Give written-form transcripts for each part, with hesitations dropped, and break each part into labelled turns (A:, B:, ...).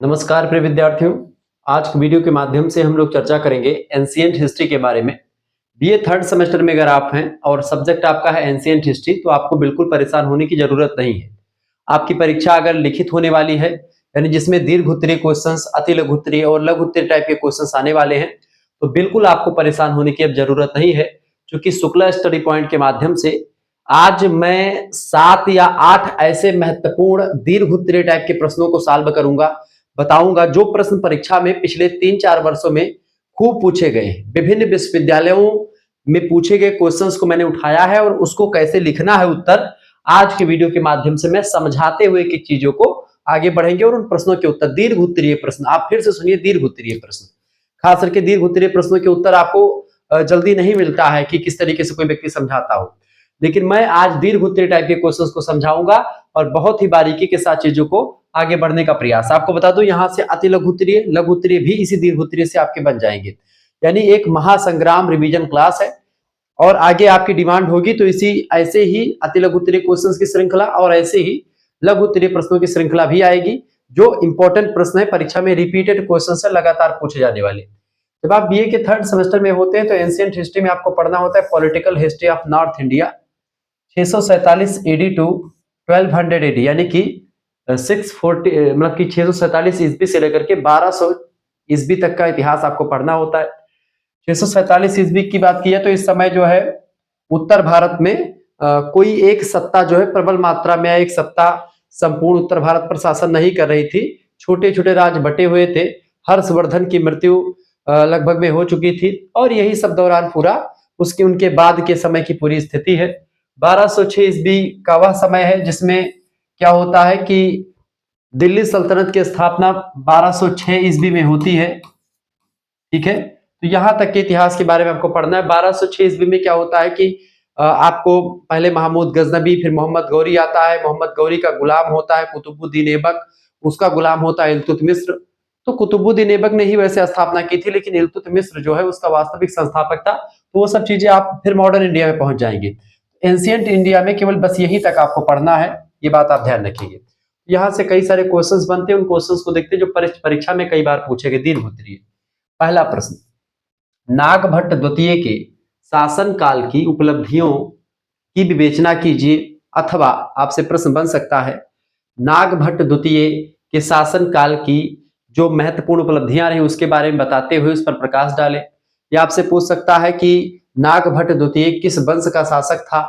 A: नमस्कार प्रिय विद्यार्थियों। आज के वीडियो के माध्यम से हम लोग चर्चा करेंगे एंशिएंट हिस्ट्री के बारे में। बीए थर्ड सेमेस्टर में अगर आप हैं और सब्जेक्ट आपका है एंशिएंट हिस्ट्री तो आपको बिल्कुल परेशान होने की जरूरत नहीं है। आपकी परीक्षा अगर लिखित होने वाली है यानी जिसमें दीर्घ उत्तरीय क्वेश्चंस, अति लघु उत्तरीय और लघु उत्तरीय टाइप के क्वेश्चंस आने वाले हैं तो बिल्कुल आपको परेशान होने की अब जरूरत नहीं है, क्योंकि शुक्ला स्टडी पॉइंट के माध्यम से आज मैं 7 या 8 ऐसे महत्वपूर्ण दीर्घ उत्तरीय टाइप के प्रश्नों को सॉल्व करूंगा, बताऊंगा जो प्रश्न परीक्षा में पिछले 3-4 वर्षों में खूब पूछे गए हैं। विभिन्न विश्वविद्यालयों में पूछे गए क्वेश्चंस को मैंने उठाया है और उसको कैसे लिखना है उत्तर आज के वीडियो के माध्यम से मैं समझाते हुए की चीजों को आगे बढ़ेंगे और उन प्रश्नों के उत्तर दीर्घ उत्तरीय प्रश्न, आप फिर से सुनिए, दीर्घ उत्तरीय प्रश्न, खास करके दीर्घ उत्तरीय प्रश्नों के उत्तर आपको जल्दी नहीं मिलता है कि किस तरीके से कोई व्यक्ति समझाता हो, लेकिन मैं आज दीर्घ उत्तरीय टाइप के क्वेश्चंस को समझाऊंगा और बहुत ही बारीकी के साथ चीजों को आगे बढ़ने का प्रयास। आपको बता दूं यहां से अति लघु उत्तरीय, लघु उत्तरीय भी इसी दीर्घ उत्तरीय से आपके बन जाएंगे, यानी एक महासंग्राम रिवीजन क्लास है और आगे आपकी डिमांड होगी तो इसी ऐसे ही अति लघु उत्तरीय क्वेश्चंस की श्रृंखला और ऐसे ही लघु उत्तरीय प्रश्नों की श्रृंखला भी आएगी जो इंपॉर्टेंट प्रश्न है, परीक्षा में रिपीटेड क्वेश्चन से लगातार पूछे जाने वाले। जब आप बीए के थर्ड सेमेस्टर में होते हैं तो एंशिएंट हिस्ट्री में आपको पढ़ना होता है political history of north India 647 AD to 1200 AD, यानी कि 640 मतलब कि 647 ईस्वी से लेकर के 1200 ईस्वी तक का इतिहास आपको पढ़ना होता है। 647 ईस्वी की बात की है तो इस समय जो है उत्तर भारत में कोई एक सत्ता जो है प्रबल मात्रा में, एक सत्ता संपूर्ण उत्तर भारत पर शासन नहीं कर रही थी, छोटे छोटे राज्य बटे हुए थे। हर्षवर्धन की मृत्यु लगभग में हो चुकी थी और यही सब दौरान पूरा उसके उनके बाद के समय की पूरी स्थिति है। 1206 ईस्वी का वह समय है जिसमें क्या होता है कि दिल्ली सल्तनत की स्थापना 1206 ईस्वी में होती है, ठीक है। तो यहां तक के इतिहास के बारे में आपको पढ़ना है। 1206 ईस्वी में क्या होता है कि आपको पहले महमूद गजनबी, फिर मोहम्मद गौरी आता है, मोहम्मद गौरी का गुलाम होता है कुतुबुद्दीन ऐबक, उसका गुलाम होता है इल्तुतमिश। तो कुतुबुद्दीन ऐबक ने ही वैसे स्थापना की थी, लेकिन इल्तुतमिश जो है उसका वास्तविक संस्थापक था। तो वो सब चीजें आप फिर मॉडर्न इंडिया में पहुंच जाएंगे। एंशिएंट इंडिया में केवल बस यही तक आपको पढ़ना है, ये बात आप ध्यान रखिएगा। यहाँ से कई सारे क्वेश्चंस बनते हैं, उन क्वेश्चंस को देखते हैं जो परीक्षा में कई बार पूछे गए दीर्घ उत्तरीय। पहला प्रश्न, नागभट्ट द्वितीय के शासन काल की उपलब्धियों की विवेचना कीजिए, अथवा आपसे प्रश्न बन सकता है नागभट्ट द्वितीय के शासन काल की जो महत्वपूर्ण उपलब्धियां रही उसके बारे में बताते हुए उस पर प्रकाश डालें। या आपसे पूछ सकता है कि नागभट्ट द्वितीय किस वंश का शासक था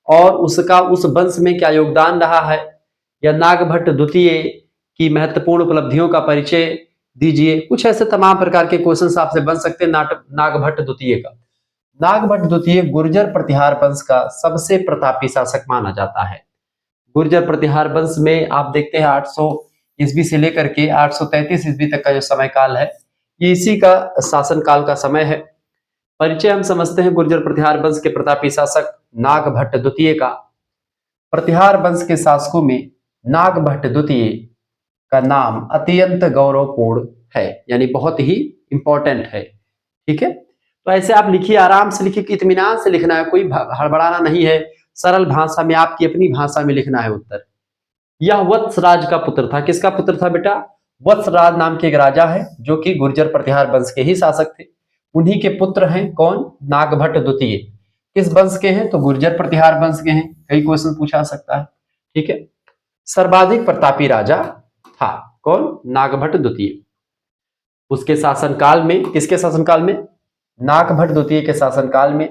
A: और उसका उस वंश में क्या योगदान रहा है, या नागभट्ट द्वितीय की महत्वपूर्ण उपलब्धियों का परिचय दीजिए। कुछ ऐसे तमाम प्रकार के क्वेश्चंस आपसे बन सकते हैं नागभट्ट द्वितीय का। नागभट्ट द्वितीय गुर्जर प्रतिहार वंश का सबसे प्रतापी शासक माना जाता है। गुर्जर प्रतिहार वंश में आप देखते हैं 800 ईस्वी से लेकर के 833 ईस्वी तक का जो समय काल है ये इसी का शासन काल का समय है। परिचय हम समझते हैं गुर्जर प्रतिहार वंश के प्रतापी शासक नागभट्ट द्वितीय का। प्रतिहार वंश के शासकों में नागभट्ट द्वितीय का नाम अत्यंत गौरवपूर्ण है, यानी बहुत ही इंपॉर्टेंट है, ठीक है। तो ऐसे आप लिखिए, आराम से लिखिए, इत्मीनान से लिखना है, कोई हड़बड़ाना नहीं है, सरल भाषा में आपकी अपनी भाषा में लिखना है उत्तर। यह वत्सराज का पुत्र था। किसका पुत्र था बेटा? वत्सराज नाम के एक राजा है जो कि गुर्जर प्रतिहार वंश के ही शासक थे। उन्हीं के पुत्र हैं कौन? नागभट्ट द्वितीय। किस वंश के हैं? तो गुर्जर प्रतिहार वंश के हैं। कई क्वेश्चन पूछा सकता है, ठीक है। सर्वाधिक प्रतापी राजा था कौन? नागभट्ट द्वितीय। उसके शासनकाल में, किसके शासनकाल में? नागभट्ट द्वितीय के शासनकाल में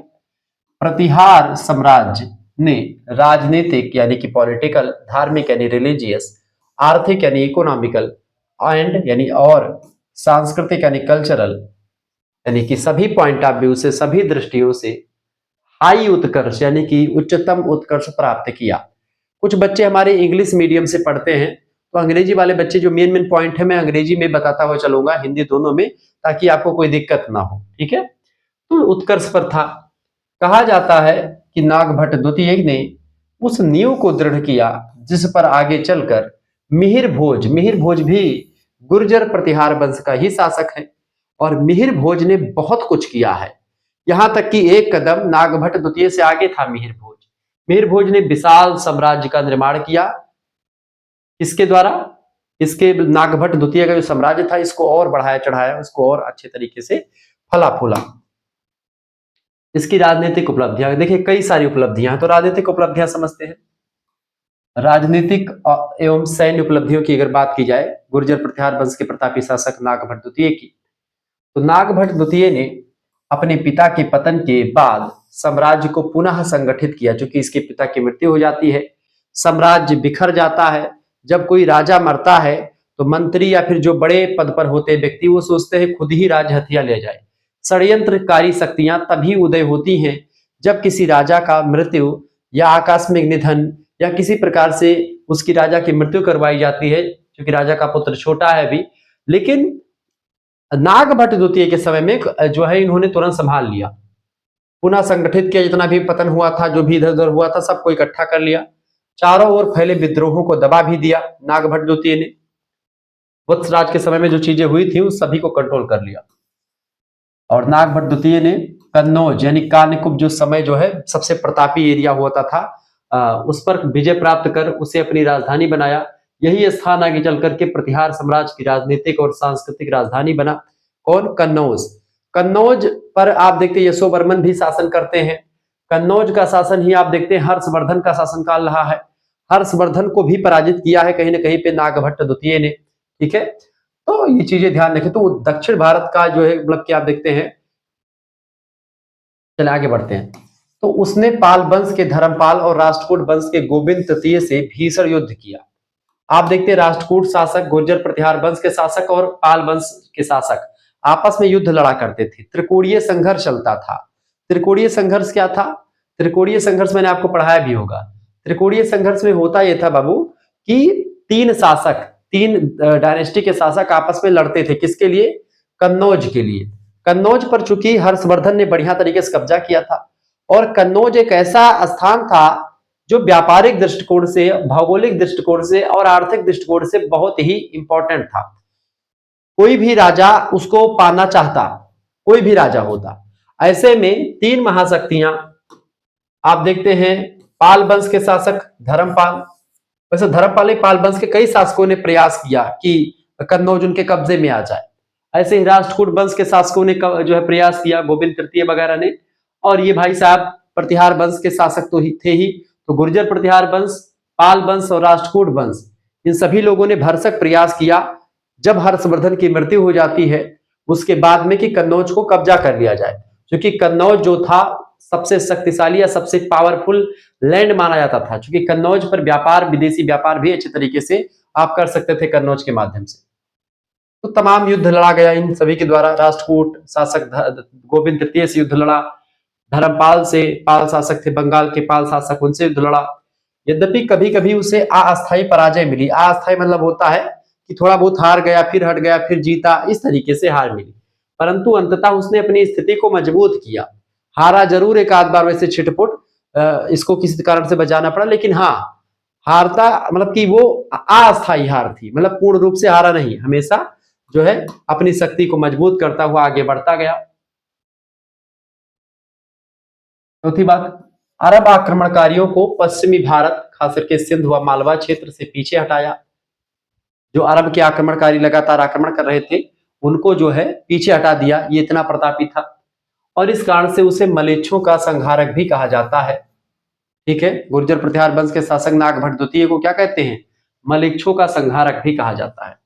A: प्रतिहार साम्राज्य ने राजनीतिक यानी कि पॉलिटिकल, धार्मिक यानी रिलीजियस, आर्थिक यानी इकोनॉमिकल, एंड यानी और सांस्कृतिक यानी कल्चरल, यानी कि सभी पॉइंट ऑफ व्यू से, सभी दृष्टियों से हाई उत्कर्ष यानी कि उच्चतम उत्कर्ष प्राप्त किया। कुछ बच्चे हमारे इंग्लिश मीडियम से पढ़ते हैं तो अंग्रेजी वाले बच्चे जो मेन मेन पॉइंट है मैं अंग्रेजी में बताता हुआ चलूंगा, हिंदी दोनों में, ताकि आपको कोई दिक्कत ना हो, ठीक है। तो उत्कर्ष पर था। कहा जाता है कि नागभट्ट द्वितीय ने उस नींव को दृढ़ किया जिस पर आगे चलकर मिहिर भोज भी गुर्जर प्रतिहार वंश का ही शासक है और मिहिर भोज ने बहुत कुछ किया है। यहां तक कि एक कदम नागभट्ट द्वितीय से आगे था मिहिर भोज। मिहिर भोज ने विशाल साम्राज्य का निर्माण किया। किसके द्वारा? इसके नागभट्ट द्वितीय का जो साम्राज्य था इसको और बढ़ाया चढ़ाया, इसको और अच्छे तरीके से फला फूला। इसकी राजनीतिक उपलब्धियां देखिए, कई सारी उपलब्धियां हैं, तो राजनीतिक उपलब्धियां समझते हैं। राजनीतिक एवं सैन्य उपलब्धियों की अगर बात की जाए गुर्जर प्रतिहार वंश के प्रतापी शासक नागभट्ट द्वितीय की, तो नागभट्ट द्वितीय ने अपने पिता के पतन के बाद साम्राज्य को पुनः संगठित किया। चूंकि इसके पिता की मृत्यु हो जाती है, साम्राज्य बिखर जाता है। जब कोई राजा मरता है तो मंत्री या फिर जो बड़े पद पर होते व्यक्ति वो सोचते हैं खुद ही राज हथिया ले जाए। षड्यंत्रकारी शक्तियां तभी उदय होती हैं जब किसी राजा का मृत्यु या आकस्मिक निधन या किसी प्रकार से उसकी राजा की मृत्यु करवाई जाती है, क्योंकि राजा का पुत्र छोटा है अभी। लेकिन नागभट्ट द्वितीय के समय में जो है इन्होंने तुरंत संभाल लिया, पुनः संगठित किया। जितना भी पतन हुआ था, जो भी इधर उधर हुआ था, सबको इकट्ठा कर लिया। चारों ओर फैले विद्रोहों को दबा भी दिया नागभट्ट द्वितीय ने। वत्सराज के समय में जो चीजें हुई थी उस सभी को कंट्रोल कर लिया। और नागभट्ट द्वितीय ने कन्नौज यानी कान्यकुब्ज जो समय जो है सबसे प्रतापी एरिया होता था, उस पर विजय प्राप्त कर उसे अपनी राजधानी बनाया। यही स्थान आगे चल करके प्रतिहार साम्राज्य की राजनीतिक और सांस्कृतिक राजधानी बना। कौन? कन्नौज। कन्नौज पर आप देखते हैं यशोवर्मन भी शासन करते हैं। कन्नौज का शासन ही आप देखते हैं हर्षवर्धन का शासनकाल रहा है। हर्षवर्धन को भी पराजित किया है कहीं ना कहीं पे नागभट्ट द्वितीय ने। ठीक है, तो ये चीजें ध्यान रखें। तो दक्षिण भारत का जो है मतलब कि आप देखते हैं, चले आगे बढ़ते हैं। तो उसने पाल वंश के धर्मपाल और राष्ट्रकूट वंश के गोविंद तृतीय से भीषण युद्ध किया। आप देखते हैं राष्ट्रकूट शासक, गुर्जर प्रतिहार वंश के शासक और पाल वंश के शासक आपस में युद्ध लड़ा करते थे। त्रिकोणीय संघर्ष चलता था। त्रिकोणीय संघर्ष क्या था? त्रिकोणीय संघर्ष मैंने आपको पढ़ाया भी होगा। त्रिकोणीय संघर्ष में होता यह था बाबू कि तीन शासक, तीन डायनेस्टी के शासक आपस में लड़ते थे। किसके लिए? कन्नौज के लिए। कन्नौज पर चूंकि हर्षवर्धन ने बढ़िया तरीके से कब्जा किया था, और कन्नौज एक ऐसा स्थान था जो व्यापारिक दृष्टिकोण से, भौगोलिक दृष्टिकोण से और आर्थिक दृष्टिकोण से बहुत ही इंपॉर्टेंट था। कोई भी राजा उसको पाना चाहता, कोई भी राजा होता। ऐसे में तीन महाशक्तियां आप देखते हैं, पाल वंश के शासक धर्मपाल, वैसे धर्मपाल ही पाल वंश के कई शासकों ने प्रयास किया कि कन्नौज उनके कब्जे में आ जाए। ऐसे ही राष्ट्रकूट वंश के शासकों ने जो है प्रयास किया, गोविंद तृतीय वगैरह ने। और ये भाई साहब प्रतिहार वंश के शासक तो ही थे ही। तो गुर्जर प्रतिहार वंश, पाल वंश और राष्ट्रकूट वंश, इन सभी लोगों ने भरसक प्रयास किया जब हर्षवर्धन की मृत्यु हो जाती है उसके बाद में कि कन्नौज को कब्जा कर लिया जाए। क्योंकि कन्नौज जो था सबसे शक्तिशाली या सबसे पावरफुल लैंड माना जाता था। क्योंकि कन्नौज पर व्यापार, विदेशी व्यापार भी अच्छे तरीके से आप कर सकते थे कन्नौज के माध्यम से। तो तमाम युद्ध लड़ा गया इन सभी के द्वारा। राष्ट्रकूट शासक गोविंद तृतीय से युद्ध लड़ा, धर्मपाल से, पाल शासक थे बंगाल के पाल शासक, उनसे युद्ध लड़ा। यद्यपि कभी कभी उसे अस्थायी पराजय मिली। अस्थायी मतलब होता है कि थोड़ा बहुत हार गया, फिर हट गया, फिर जीता, इस तरीके से हार मिली। परंतु अंततः उसने अपनी स्थिति को मजबूत किया। हारा जरूर एक आध बार वैसे छिटपुट, इसको किसी कारण से बचाना पड़ा, लेकिन हाँ हारता मतलब कि वो अस्थायी हार थी, मतलब पूर्ण रूप से हारा नहीं, हमेशा जो है अपनी शक्ति को मजबूत करता हुआ आगे बढ़ता गया। चौथी बात, अरब आक्रमणकारियों को पश्चिमी भारत खास करके सिंध व मालवा क्षेत्र से पीछे हटाया। जो अरब के आक्रमणकारी लगातार आक्रमण कर रहे थे उनको जो है पीछे हटा दिया। ये इतना प्रतापी था और इस कारण से उसे मलेच्छों का संहारक भी कहा जाता है। ठीक है, गुर्जर प्रतिहार वंश के शासक नागभट्ट द्वितीय को क्या कहते हैं? मलेच्छों का संहारक भी कहा जाता है।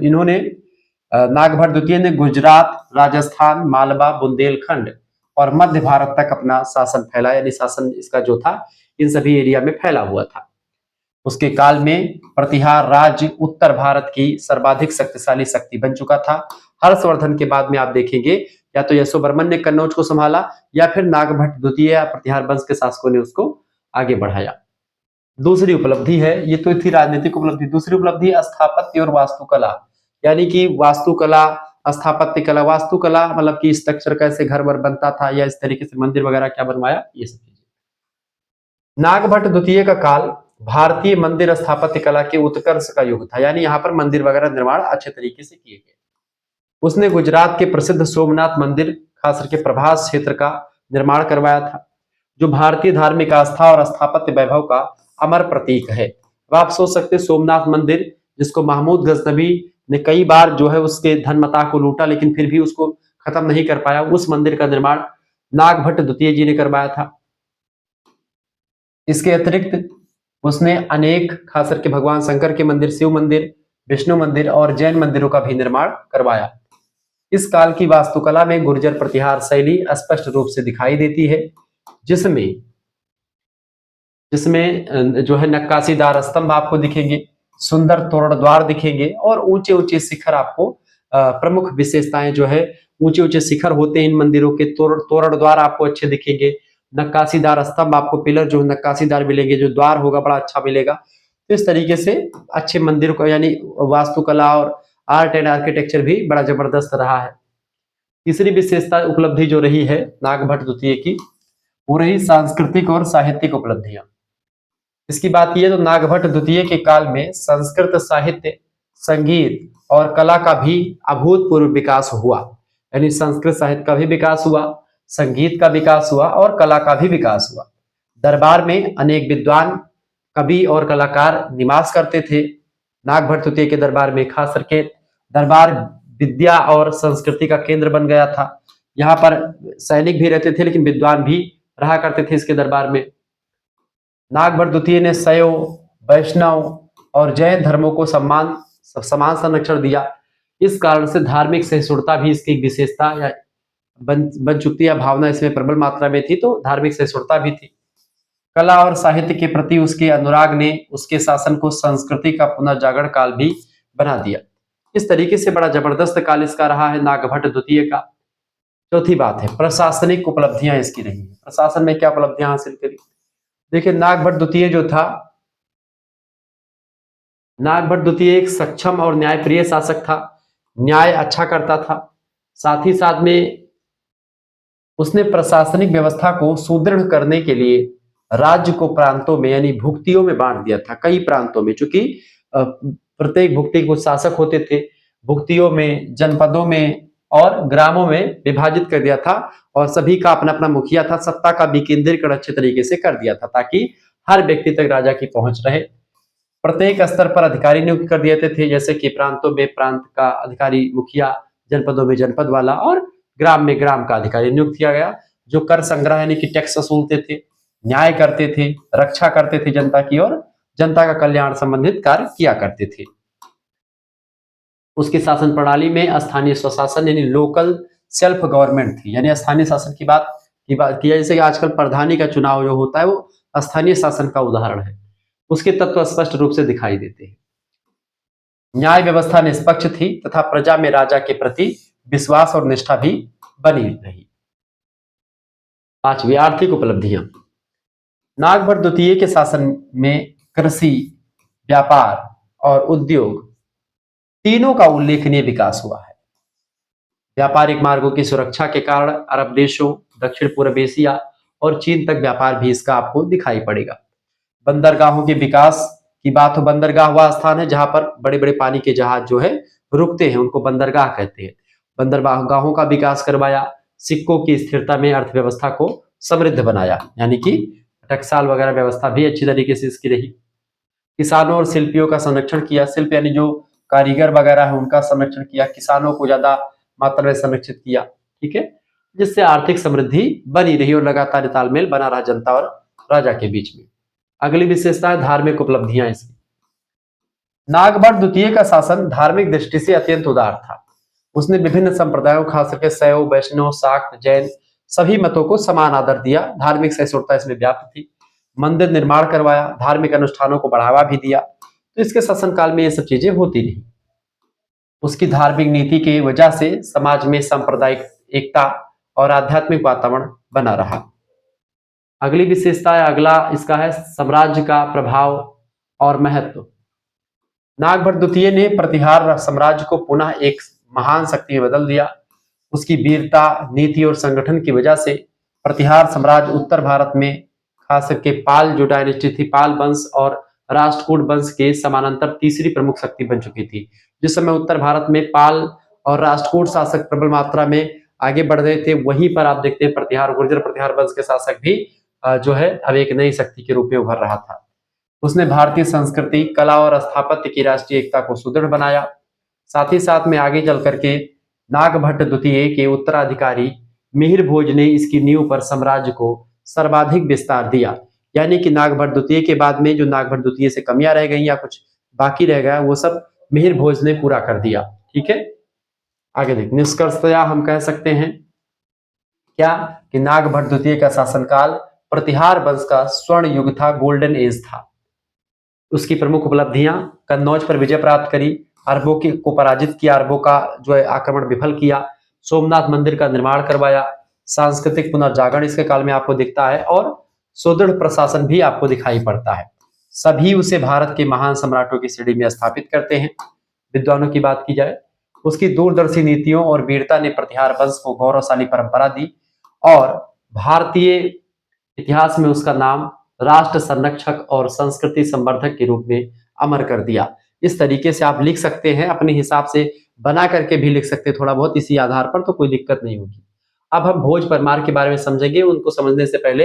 A: इन्होंने नागभट्ट द्वितीय ने गुजरात, राजस्थान, मालवा, बुंदेलखंड और मध्य भारत तक अपना शासन फैलाया। यानी शासन इसका जो था इन सभी एरिया में फैला हुआ था। उसके काल में प्रतिहार राज्य उत्तर भारत की सर्वाधिक शक्तिशाली शक्ति बन चुका था। हर्षवर्धन के बाद में आप देखेंगे या तो यशोवर्मन ने कन्नौज को संभाला या फिर नागभट्ट द्वितीय प्रतिहार वंश के शासकों ने उसको आगे बढ़ाया। दूसरी उपलब्धि है, ये तो थी राजनीतिक उपलब्धि। दूसरी उपलब्धि स्थापत्य और वास्तुकला, यानी कि वास्तुकला, स्थापत्य कला। वास्तुकला मतलब कि स्ट्रक्चर कैसे घर वर बनता था या इस तरीके से मंदिर वगैरह क्या बनवाया, ये सब चीजें। नागभट्ट द्वितीय का काल भारतीय मंदिर स्थापत्य कला के उत्कर्ष का युग था। यानी यहाँ पर मंदिर वगैरह निर्माण अच्छे तरीके से किए गए। उसने गुजरात के प्रसिद्ध सोमनाथ मंदिर खास करके प्रभास क्षेत्र का निर्माण करवाया था, जो भारतीय धार्मिक आस्था और स्थापत्य वैभव का अमर प्रतीक है। अब आप सोच सकते हैं सोमनाथ मंदिर, जिसको महमूद गजनबी ने कई बार जो है उसके धन मता को लूटा, लेकिन फिर भी उसको खत्म नहीं कर पाया, उस मंदिर का निर्माण नागभट्ट द्वितीय जी ने करवाया था। इसके अतिरिक्त उसने अनेक, खास करके भगवान शंकर के मंदिर, शिव मंदिर, विष्णु मंदिर और जैन मंदिरों का भी निर्माण करवाया। इस काल की वास्तुकला में गुर्जर प्रतिहार शैली स्पष्ट रूप से दिखाई देती है, जिसमें जिसमें जो है नक्काशीदार स्तंभ आपको दिखेंगे, सुंदर तोरण द्वार दिखेंगे और ऊंचे ऊंचे शिखर आपको, प्रमुख विशेषताएं जो है ऊंचे ऊंचे शिखर होते हैं इन मंदिरों के, तोरण द्वार आपको अच्छे दिखेंगे, नक्काशीदार स्तंभ आपको, पिलर जो नक्काशीदार मिलेंगे, जो द्वार होगा बड़ा अच्छा मिलेगा। तो इस तरीके से अच्छे मंदिर को, यानी वास्तुकला और आर्ट एंड आर्किटेक्चर भी बड़ा जबरदस्त रहा है। तीसरी विशेषता उपलब्धि जो रही है नागभट्ट द्वितीय की, वो रही सांस्कृतिक और साहित्यिक उपलब्धियां। इसकी बात की तो नागभट्ट द्वितीय के काल में संस्कृत साहित्य, संगीत और कला का भी अभूतपूर्व विकास हुआ। यानी संस्कृत साहित्य का भी विकास हुआ, संगीत का विकास हुआ और कला का भी विकास हुआ। दरबार में अनेक विद्वान, कवि और कलाकार निवास करते थे। नागभट्ट द्वितीय के दरबार में खास करके दरबार विद्या और संस्कृति का केंद्र बन गया था। यहाँ पर सैनिक भी रहते थे, लेकिन विद्वान भी रहा करते थे इसके दरबार में। नागभट्ट द्वितीय ने शैव, वैष्णव और जैन धर्मों को समान संरक्षण दिया। इस कारण से धार्मिक सहिष्णुता भी इसकी एक विशेषता या बन चुकी है, भावना इसमें प्रबल मात्रा में थी, तो धार्मिक सहिष्णुता भी थी। कला और साहित्य के प्रति उसके अनुराग ने उसके शासन को संस्कृति का पुनर्जागरण काल भी बना दिया। इस तरीके से बड़ा जबरदस्त काल इसका रहा है नागभट्ट द्वितीय का। चौथी बात है प्रशासनिक उपलब्धियां इसकी रही है। प्रशासन में क्या उपलब्धियां हासिल करी? देखिए नागभट्ट द्वितीय जो था, नागभट्ट द्वितीय एक सक्षम और न्यायप्रिय शासक था, न्याय अच्छा करता था। साथ ही साथ में उसने प्रशासनिक व्यवस्था को सुदृढ़ करने के लिए राज्य को प्रांतों में, यानी भुक्तियों में बांट दिया था। कई प्रांतों में, चूंकि प्रत्येक भुक्ति को शासक होते थे, भुक्तियों में, जनपदों में और ग्रामों में विभाजित कर दिया था और सभी का अपना अपना मुखिया था। सत्ता का विकेंद्रीकरण अच्छे तरीके से कर दिया था ताकि हर व्यक्ति तक राजा की पहुंच रहे। प्रत्येक स्तर पर अधिकारी नियुक्त कर दिए थे, जैसे कि प्रांतों में प्रांत का अधिकारी मुखिया, जनपदों में जनपद वाला और ग्राम में ग्राम का अधिकारी नियुक्त किया गया, जो कर संग्रह यानी कि टैक्स वसूलते थे, न्याय करते थे, रक्षा करते थे जनता की और जनता का कल्याण संबंधित कार्य किया करते थे। उसकी शासन प्रणाली में स्थानीय स्वशासन यानी लोकल सेल्फ गवर्नमेंट थी। यानी स्थानीय शासन की बात किया, जैसे कि आजकल प्रधानी का चुनाव जो होता है वो स्थानीय शासन का उदाहरण है। उसके तत्व स्पष्ट रूप से दिखाई देते हैं। न्याय व्यवस्था निष्पक्ष थी तथा प्रजा में राजा के प्रति विश्वास और निष्ठा भी बनी रही। पांचवी आर्थिक उपलब्धियां। नागभट्ट द्वितीय के शासन में कृषि, व्यापार और उद्योग तीनों का उल्लेखनीय विकास हुआ है। व्यापारिक मार्गों की सुरक्षा के कारण अरब देशों, दक्षिण पूर्व एशिया और चीन तक व्यापार भी इसका आपको दिखाई पड़ेगा। बंदरगाहों के विकास की बात हो, बंदरगाह वह स्थान है जहां पर बड़े बड़े पानी के जहाज जो है रुकते हैं, उनको बंदरगाह कहते हैं। बंदरगाहों का विकास करवाया, सिक्कों की स्थिरता में अर्थव्यवस्था को समृद्ध बनाया, यानी कि टकसाल वगैरह व्यवस्था भी अच्छी तरीके से इसकी रही। किसानों और शिल्पियों का संरक्षण किया, शिल्प यानी जो कारीगर वगैरह है उनका संरक्षण किया, किसानों को ज्यादा मात्रा में संरक्षित किया, ठीक है, जिससे आर्थिक समृद्धि बनी रही और लगातार तालमेल बना रहा जनता और राजा के बीच में। अगली विशेषता है धार्मिक उपलब्धियां इसकी। नागभट्ट द्वितीय का शासन धार्मिक दृष्टि से अत्यंत उदार था। उसने विभिन्न संप्रदायों, खास करके शैव, वैष्णव, शाक्त, जैन सभी मतों को समान आदर दिया। धार्मिक सहिष्णुता इसमें व्याप्त थी। मंदिर निर्माण करवाया, धार्मिक अनुष्ठानों को बढ़ावा भी दिया। तो इसके शासनकाल में ये सब चीजें होती रही। उसकी धार्मिक नीति की वजह से समाज में सांप्रदायिक एकता और आध्यात्मिक वातावरण बना रहा। अगली विशेषता है, अगला इसका है साम्राज्य का प्रभाव और महत्व। नागभट्ट द्वितीय ने प्रतिहार साम्राज्य को पुनः एक महान शक्ति में बदल दिया। उसकी वीरता, नीति और संगठन की वजह से प्रतिहार साम्राज्य उत्तर भारत में, खास करके पाल जो डायनेस्टी थी, पाल वंश और राष्ट्रकूट वंश के समानांतर तीसरी प्रमुख शक्ति बन चुकी थी। जिस समय उत्तर भारत में पाल और राष्ट्रकूट शासक प्रबल मात्रा में आगे बढ़ रहे थे, वहीं पर आप देखते हैं प्रतिहार, गुर्जर प्रतिहार वंश के शासक भी जो है अब एक नई शक्ति के रूप में उभर रहा था। उसने भारतीय संस्कृति, कला और स्थापत्य की राष्ट्रीय एकता को सुदृढ़ बनाया। साथ ही साथ में आगे चल करके नागभट्ट द्वितीय के उत्तराधिकारी मिहिर भोज ने इसकी नींव पर साम्राज्य को सर्वाधिक विस्तार दिया। यानी कि नागभट्ट द्वितीय के बाद में जो नागभट्ट द्वितीय से कमियां रह गई या कुछ बाकी रह गया वो सब मिहिर भोज ने पूरा कर दिया। ठीक है, आगे देख, निष्कर्षतया हम कह सकते हैं क्या कि नागभट्ट द्वितीय का शासनकाल प्रतिहार वंश का स्वर्ण युग था, गोल्डन एज था। उसकी प्रमुख उपलब्धियां, कन्नौज पर विजय प्राप्त करी, अरबों को पराजित किया, अरबों का जो है आक्रमण विफल किया, सोमनाथ मंदिर का निर्माण करवाया, सांस्कृतिक पुनर्जागरण इसके काल में आपको दिखता है और सुदृढ़ प्रशासन भी आपको दिखाई पड़ता है। सभी उसे भारत के महान सम्राटों की श्रेणी में स्थापित करते हैं। विद्वानों की बात की जाए, उसकी दूरदर्शी नीतियों और वीरता ने प्रतिहार वंश को गौरवशाली परंपरा दी और भारतीय इतिहास में उसका नाम राष्ट्र संरक्षक और संस्कृति संवर्धक के रूप में अमर कर दिया। इस तरीके से आप लिख सकते हैं, अपने हिसाब से बना करके भी लिख सकते हैं थोड़ा बहुत इसी आधार पर, तो कोई दिक्कत नहीं होगी। अब हम भोज परमार के बारे में समझेंगे। उनको समझने से पहले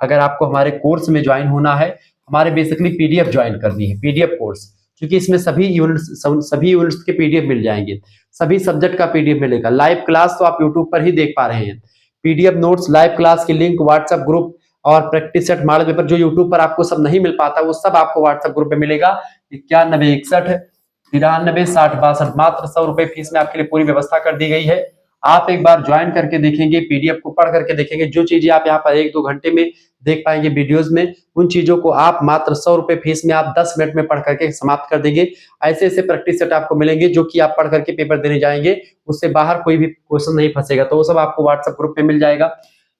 A: अगर आपको हमारे कोर्स में ज्वाइन होना है, हमारे बेसिकली पीडीएफ ज्वाइन करनी है, पीडीएफ कोर्स, क्योंकि इसमें सभी यूनिट्स के पीडीएफ मिल जाएंगे, सभी सब्जेक्ट का पीडीएफ मिलेगा। लाइव क्लास तो आप यूट्यूब पर ही देख पा रहे हैं, पीडीएफ नोट्स, लाइव क्लास की लिंक, व्हाट्सएप ग्रुप और प्रैक्टिस सेट, मॉडल पेपर जो यूट्यूब पर आपको सब नहीं मिल पाता वो सब आपको व्हाट्सएप ग्रुप पे मिलेगा। 9161936062, मात्र 100 रुपए फीस में आपके लिए पूरी व्यवस्था कर दी गई है। आप एक बार ज्वाइन करके देखेंगे, पीडीएफ को पढ़ करके देखेंगे, जो चीजें आप यहाँ पर 1-2 घंटे में देख पाएंगे वीडियोस में, उन चीजों को आप मात्र 100 रुपए फीस में आप 10 मिनट में पढ़ करके समाप्त कर देंगे। ऐसे ऐसे प्रैक्टिस सेट आपको मिलेंगे जो कि आप पढ़ करके पेपर देने जाएंगे, उससे बाहर कोई भी क्वेश्चन नहीं फंसेगा। तो वो सब आपको व्हाट्सएप ग्रुप पे मिल जाएगा।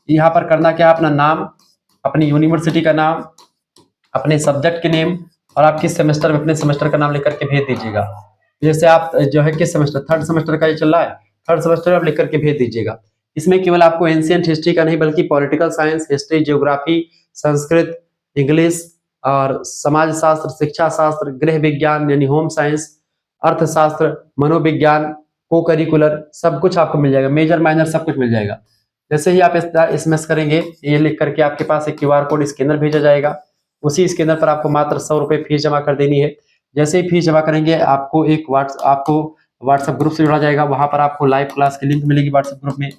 A: यहाँ पर करना क्या, अपना नाम, अपनी यूनिवर्सिटी का नाम, अपने सब्जेक्ट के नेम और आप किस सेमेस्टर में अपने सेमेस्टर का नाम लेकर के भेज दीजिएगा। जैसे आप जो है किस सेमेस्टर, थर्ड सेमेस्टर का ये चल रहा है, थर्ड सेमेस्टर आप लिख करके भेज दीजिएगा। इसमें केवल आपको एंशिएंट हिस्ट्री का नहीं बल्कि political science, history, geography, Sanskrit, English और समाज शास्त्र, शिक्षा शास्त्र, गृह विज्ञान यानी होम साइंस, अर्थशास्त्र, मनोविज्ञान, को करिकुलर सब कुछ आपको मिल जाएगा, मेजर माइनर सब कुछ मिल जाएगा। जैसे ही आप एसएमएस करेंगे, ये लिख करके आपके पास एक क्यूआर कोड स्कैनर भेजा जाएगा। उसी स्कैनर पर आपको मात्र 100 रुपए फीस जमा कर देनी है। जैसे ही फीस जमा करेंगे आपको एक व्हाट्सएप ग्रुप से जुड़ा जाएगा। वहां पर आपको लाइव क्लास की लिंक मिलेगी व्हाट्सएप ग्रुप में,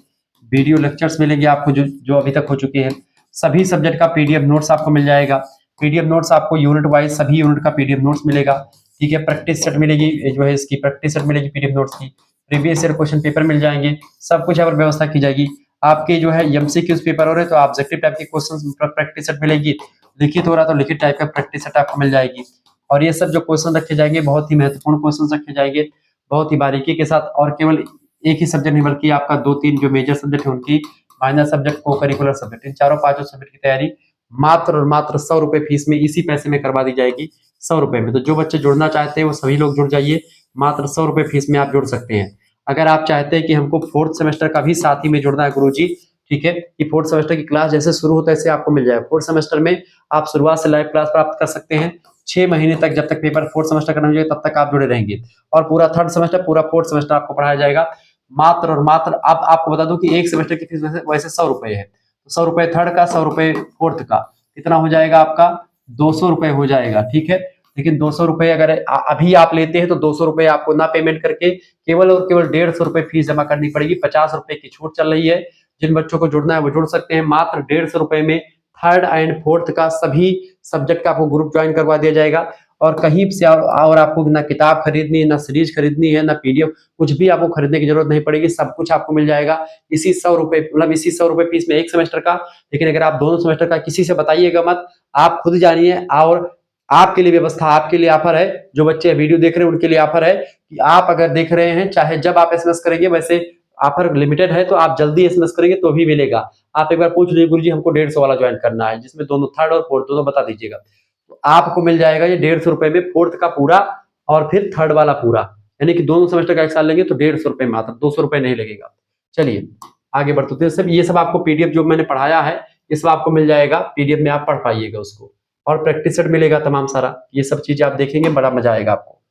A: वीडियो लेक्चर्स मिलेंगे आपको जो अभी तक हो चुके हैं, सभी सब्जेक्ट का पीडीएफ नोट्स आपको मिल जाएगा। पीडीएफ नोट्स आपको यूनिट वाइज सभी यूनिट का पीडीएफ नोट्स मिलेगा। ठीक है, प्रैक्टिस सेट मिलेगी, जो है इसकी प्रैक्टिस सेट मिलेगी पीडीएफ नोट्स की, प्रीवियस ईयर क्वेश्चन पेपर मिल जाएंगे, सब कुछ यहाँ पर व्यवस्था की जाएगी। आपके जो है एमसीक्यूज पेपर हो रहे तो ऑब्जेक्टिव टाइप के क्वेश्चन प्रैक्टिस सेट मिलेगी, लिखित हो रहा तो लिखित टाइप का प्रैक्टिस सेट आपको मिल जाएगी। और ये सब जो क्वेश्चन रखे जाएंगे बहुत ही महत्वपूर्ण क्वेश्चन रखे जाएंगे, बहुत ही बारीकी के साथ। और केवल एक ही सब्जेक्ट नहीं बल्कि आपका 2-3 जो मेजर सब्जेक्ट है उनकी, माइनर सब्जेक्ट, को करिकुलर सब्जेक्ट, इन चारों पांचों सब्जेक्ट की तैयारी मात्र और मात्र 100 रुपए फीस में, इसी पैसे में करवा दी जाएगी, 100 रुपए में। तो जो बच्चे जुड़ना चाहते हैं वो सभी लोग जुड़ जाइए, मात्र 100 रुपए फीस में आप जुड़ सकते हैं। अगर आप चाहते हैं कि हमको 4th सेमेस्टर का भी साथ ही में जुड़ना है गुरुजी, ठीक है, कि 4th सेमेस्टर की क्लास जैसे शुरू होता है ऐसे आपको मिल जाएगा। 4th सेमेस्टर में आप शुरुआत से लाइव क्लास प्राप्त कर सकते हैं 6 महीने तक, जब तक पेपर 4th सेमेस्टर का नहीं हो जाएगा तब तक आप जुड़े रहेंगे। और पूरा 3rd सेमेस्टर, पूरा 4th सेमेस्टर आपको पढ़ाया जाएगा मात्र और मात्र। अब आपको बता दूं कि एक सेमेस्टर की फीस वैसे 100 रुपए है, तो 100 रुपए 3rd का, 100 रुपए 4th का, कितना हो जाएगा आपका, 200 रुपए हो जाएगा। ठीक है, लेकिन 200 रुपए अगर अभी आप लेते हैं तो 200 रुपए आपको ना पेमेंट करके केवल और केवल 150 रुपए फीस जमा करनी पड़ेगी। 50 रुपए की छूट चल रही है, जिन बच्चों को जुड़ना है वो जुड़ सकते हैं। मात्र 150 रुपए में 3rd एंड 4th का सभी सब्जेक्ट का आपको ग्रुप ज्वाइन करवा दिया जाएगा। और कहीं से और आपको ना किताब खरीदनी है, ना सीरीज खरीदनी है, ना पीडीएफ, कुछ भी आपको खरीदने की जरूरत नहीं पड़ेगी, सब कुछ आपको मिल जाएगा इसी 100 रुपए, मतलब इसी 100 रुपए फीस में एक सेमेस्टर का। लेकिन अगर आप दोनों सेमेस्टर का, किसी से बताइएगा मत, आप खुद जानिए। और आपके लिए व्यवस्था, आपके लिए ऑफर है, जो बच्चे वीडियो देख रहे हैं उनके लिए ऑफर है कि आप अगर देख रहे हैं, चाहे जब आप एसएमएस करेंगे, वैसे ऑफर लिमिटेड है तो आप जल्दी एसएमएस करेंगे तो भी मिलेगा। आप एक बार पूछ लीजिए गुरुजी हमको 150 वाला ज्वाइन करना है, जिसमें दोनों 3rd और 4th दोनों बता दीजिएगा, तो आपको मिल जाएगा ये 150 रुपए में 4th का पूरा और फिर 3rd वाला पूरा। यानी कि दोनों सेमेस्टर का एक साल लेंगे तो 150 रुपए मात्र, 200 रुपए नहीं लगेगा। चलिए आगे बढ़ते हैं। सब ये सब आपको पीडीएफ जो मैंने पढ़ाया है ये सब आपको मिल जाएगा, पीडीएफ में आप पढ़ पाइएगा उसको, और प्रैक्टिस सेट मिलेगा तमाम सारा। ये सब चीजें आप देखेंगे, बड़ा मजा आएगा आपको।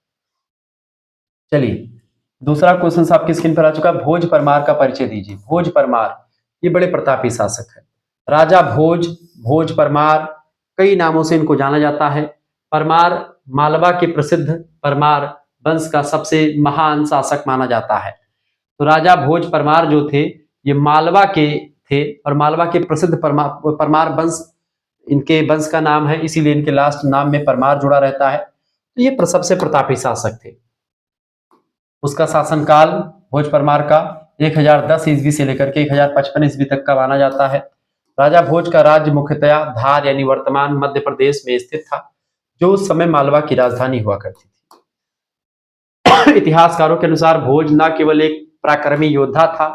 A: चलिए दूसरा क्वेश्चन आपकी स्क्रीन पर आ चुका है, भोज परमार का परिचय दीजिए। भोज परमार ये बड़े प्रतापी शासक है, राजा भोज, भोज परमार, कई नामों से इनको जाना जाता है। परमार मालवा के प्रसिद्ध परमार वंश का सबसे महान शासक माना जाता है। तो राजा भोज परमार जो थे ये मालवा के थे और मालवा के प्रसिद्ध परमार वंश इनके वंश का नाम है, इसीलिए इनके लास्ट नाम में परमार जुड़ा रहता है। तो ये सबसे प्रतापी शासक थे। उसका शासनकाल भोज परमार का 1010 ईस्वी से लेकर के 1055 ईस्वी तक का माना जाता है। राजा भोज का राज्य मुख्यतया धार यानी वर्तमान मध्य प्रदेश में स्थित था, जो उस समय मालवा की राजधानी हुआ करती थी। इतिहासकारों के अनुसार भोज न केवल एक पराक्रमी योद्धा था,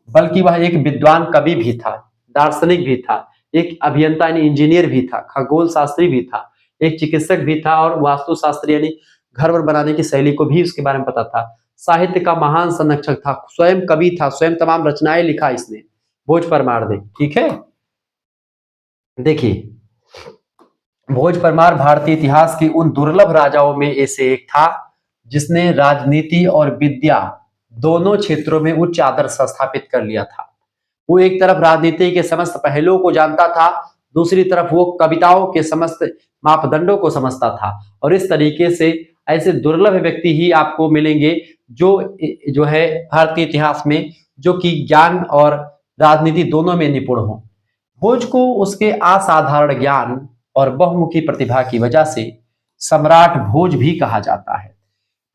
A: बल्कि वह एक विद्वान कवि भी था, दार्शनिक भी था, एक अभियंता यानी इंजीनियर भी था, खगोल शास्त्री भी था, एक चिकित्सक भी था और वास्तुशास्त्री यानी घर वर बनाने की शैली को भी उसके बारे में पता था। साहित्य का महान संरक्षक था, स्वयं कवि था, स्वयं तमाम रचनाएं लिखा इसने, भोज परमार ने। ठीक है, देखिए भोज परमार भारतीय इतिहास के उन दुर्लभ राजाओं में से एक था जिसने राजनीति और विद्या दोनों क्षेत्रों में उच्च आदर्श स्थापित कर लिया था। वो एक तरफ राजनीति के समस्त पहलुओं को जानता था, दूसरी तरफ वो कविताओं के समस्त मापदंडों को समझता था। और इस तरीके से ऐसे दुर्लभ व्यक्ति ही आपको मिलेंगे जो है भारतीय इतिहास में, जो कि ज्ञान और राजनीति दोनों में निपुण हो। भोज को उसके असाधारण ज्ञान और बहुमुखी प्रतिभा की वजह से सम्राट भोज भी कहा जाता है।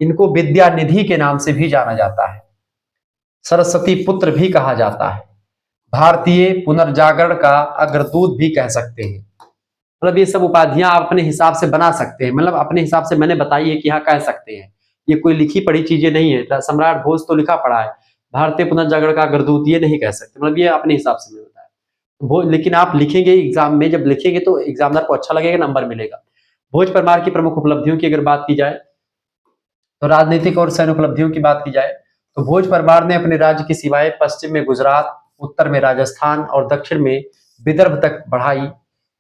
A: इनको विद्या निधि के नाम से भी जाना जाता है, सरस्वती पुत्र भी कहा जाता है, भारतीय पुनर्जागरण का अग्रदूत भी कह सकते हैं। मतलब ये सब उपाधियां आप अपने हिसाब से बना सकते हैं, मतलब अपने हिसाब से मैंने बताई है कि हाँ कह सकते हैं, ये कोई लिखी पढ़ी चीजें नहीं है। सम्राट भोज तो लिखा पढ़ा है, भारतीय पुनर्जागरण का अग्रदूत ये नहीं कह सकते, मतलब ये अपने हिसाब से मैंने बताया। भोज लेकिन आप लिखेंगे एग्जाम में, जब लिखेंगे तो एग्जामिनर को अच्छा लगेगा, नंबर मिलेगा। भोज परमार की प्रमुख उपलब्धियों की अगर बात की जाए, तो राजनीतिक और सैन्य उपलब्धियों की बात की जाए तो भोज परमार ने अपने राज्य की सीमाएं पश्चिम में गुजरात, उत्तर में राजस्थान और दक्षिण में विदर्भ तक बढ़ाई।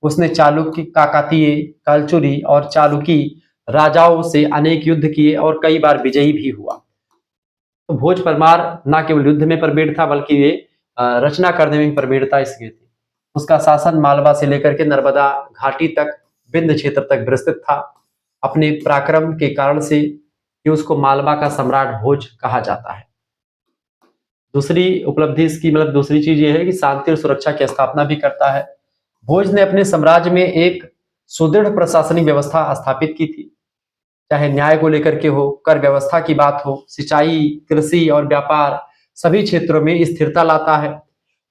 A: उसने चालुक्य, काकतीय, कलचुरी और चालुकी राजाओं से अनेक युद्ध किए और कई बार विजयी भी हुआ। तो भोज परमार न केवल युद्ध में प्रवीण था, बल्कि वे रचना करने में भी प्रवीणता इसकी थी। उसका शासन मालवा से लेकर के नर्मदा घाटी तक, विंध्य क्षेत्र तक विस्तृत था। अपने पराक्रम के कारण से कि उसको मालवा का सम्राट भोज कहा जाता है। दूसरी उपलब्धि इसकी, मतलब दूसरी चीज ये है कि शांति और सुरक्षा की स्थापना भी करता है। भोज ने अपने साम्राज्य में एक सुदृढ़ प्रशासनिक व्यवस्था स्थापित की थी, चाहे न्याय को लेकर के हो, कर व्यवस्था की बात हो, सिंचाई, कृषि और व्यापार, सभी क्षेत्रों में स्थिरता लाता है।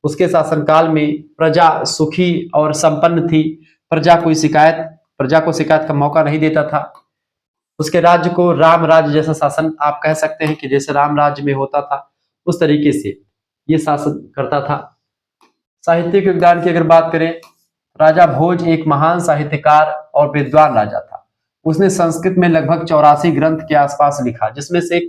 A: उसके शासनकाल में प्रजा सुखी और संपन्न थी, प्रजा को शिकायत का मौका नहीं देता था। उसके राज्य को राम राज्य जैसा शासन आप कह सकते हैं कि जैसे राम राज्य में होता था उस तरीके से ये शासन करता था। साहित्यिक योगदान की अगर बात करें, राजा भोज एक महान साहित्यकार और विद्वान राजा था। उसने संस्कृत में लगभग 84 ग्रंथ के आसपास लिखा, जिसमें से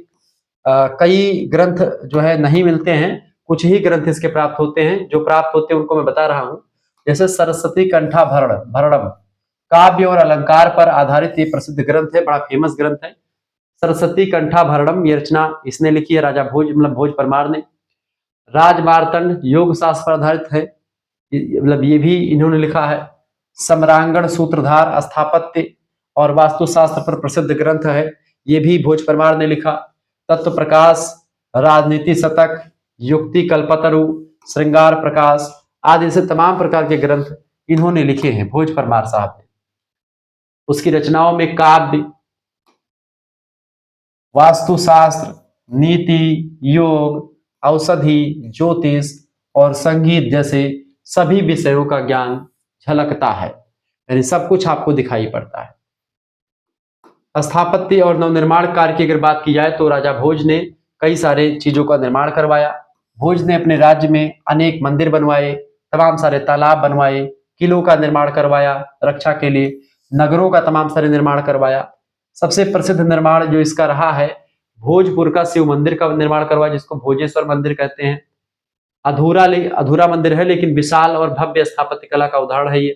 A: कई ग्रंथ जो है नहीं मिलते हैं, कुछ ही ग्रंथ इसके प्राप्त होते हैं। जो प्राप्त होते हैं उनको मैं बता रहा हूं। जैसे सरस्वती कंठा भरणम काव्य और अलंकार पर आधारित ये प्रसिद्ध ग्रंथ है, बड़ा फेमस ग्रंथ है। सरस्वती कंठा भरणम ये रचना इसने लिखी है, राजा भोज मतलब भोज परमार ने। राजमार्तंड योग शास्त्र पर आधारित है, मतलब ये भी इन्होंने लिखा है। सम्रांगण सूत्रधार स्थापत्य और वास्तुशास्त्र पर प्रसिद्ध ग्रंथ है, ये भी भोज परमार ने लिखा। तत्व प्रकाश, राजनीति शतक, युक्ति कल्पतरु, श्रृंगार प्रकाश आदि से तमाम प्रकार के ग्रंथ इन्होंने लिखे हैं भोज परमार साहब ने। उसकी रचनाओं में काव्य, वास्तुशास्त्र, नीति, योग, औषधि, ज्योतिष और संगीत जैसे सभी विषयों का ज्ञान झलकता है, यानी सब कुछ आपको दिखाई पड़ता है। स्थापत्य और नवनिर्माण कार्य की अगर बात की जाए तो राजा भोज ने कई सारे चीजों का निर्माण करवाया। भोज ने अपने राज्य में अनेक मंदिर बनवाए, तमाम सारे तालाब बनवाए, किलों का निर्माण करवाया रक्षा के लिए, नगरों का तमाम सारे निर्माण करवाया। सबसे प्रसिद्ध निर्माण जो इसका रहा है, भोजपुर का शिव मंदिर का निर्माण करवाया, जिसको भोजेश्वर मंदिर कहते हैं। अधूरा मंदिर है, लेकिन विशाल और भव्य स्थापत्य कला का उदाहरण है ये।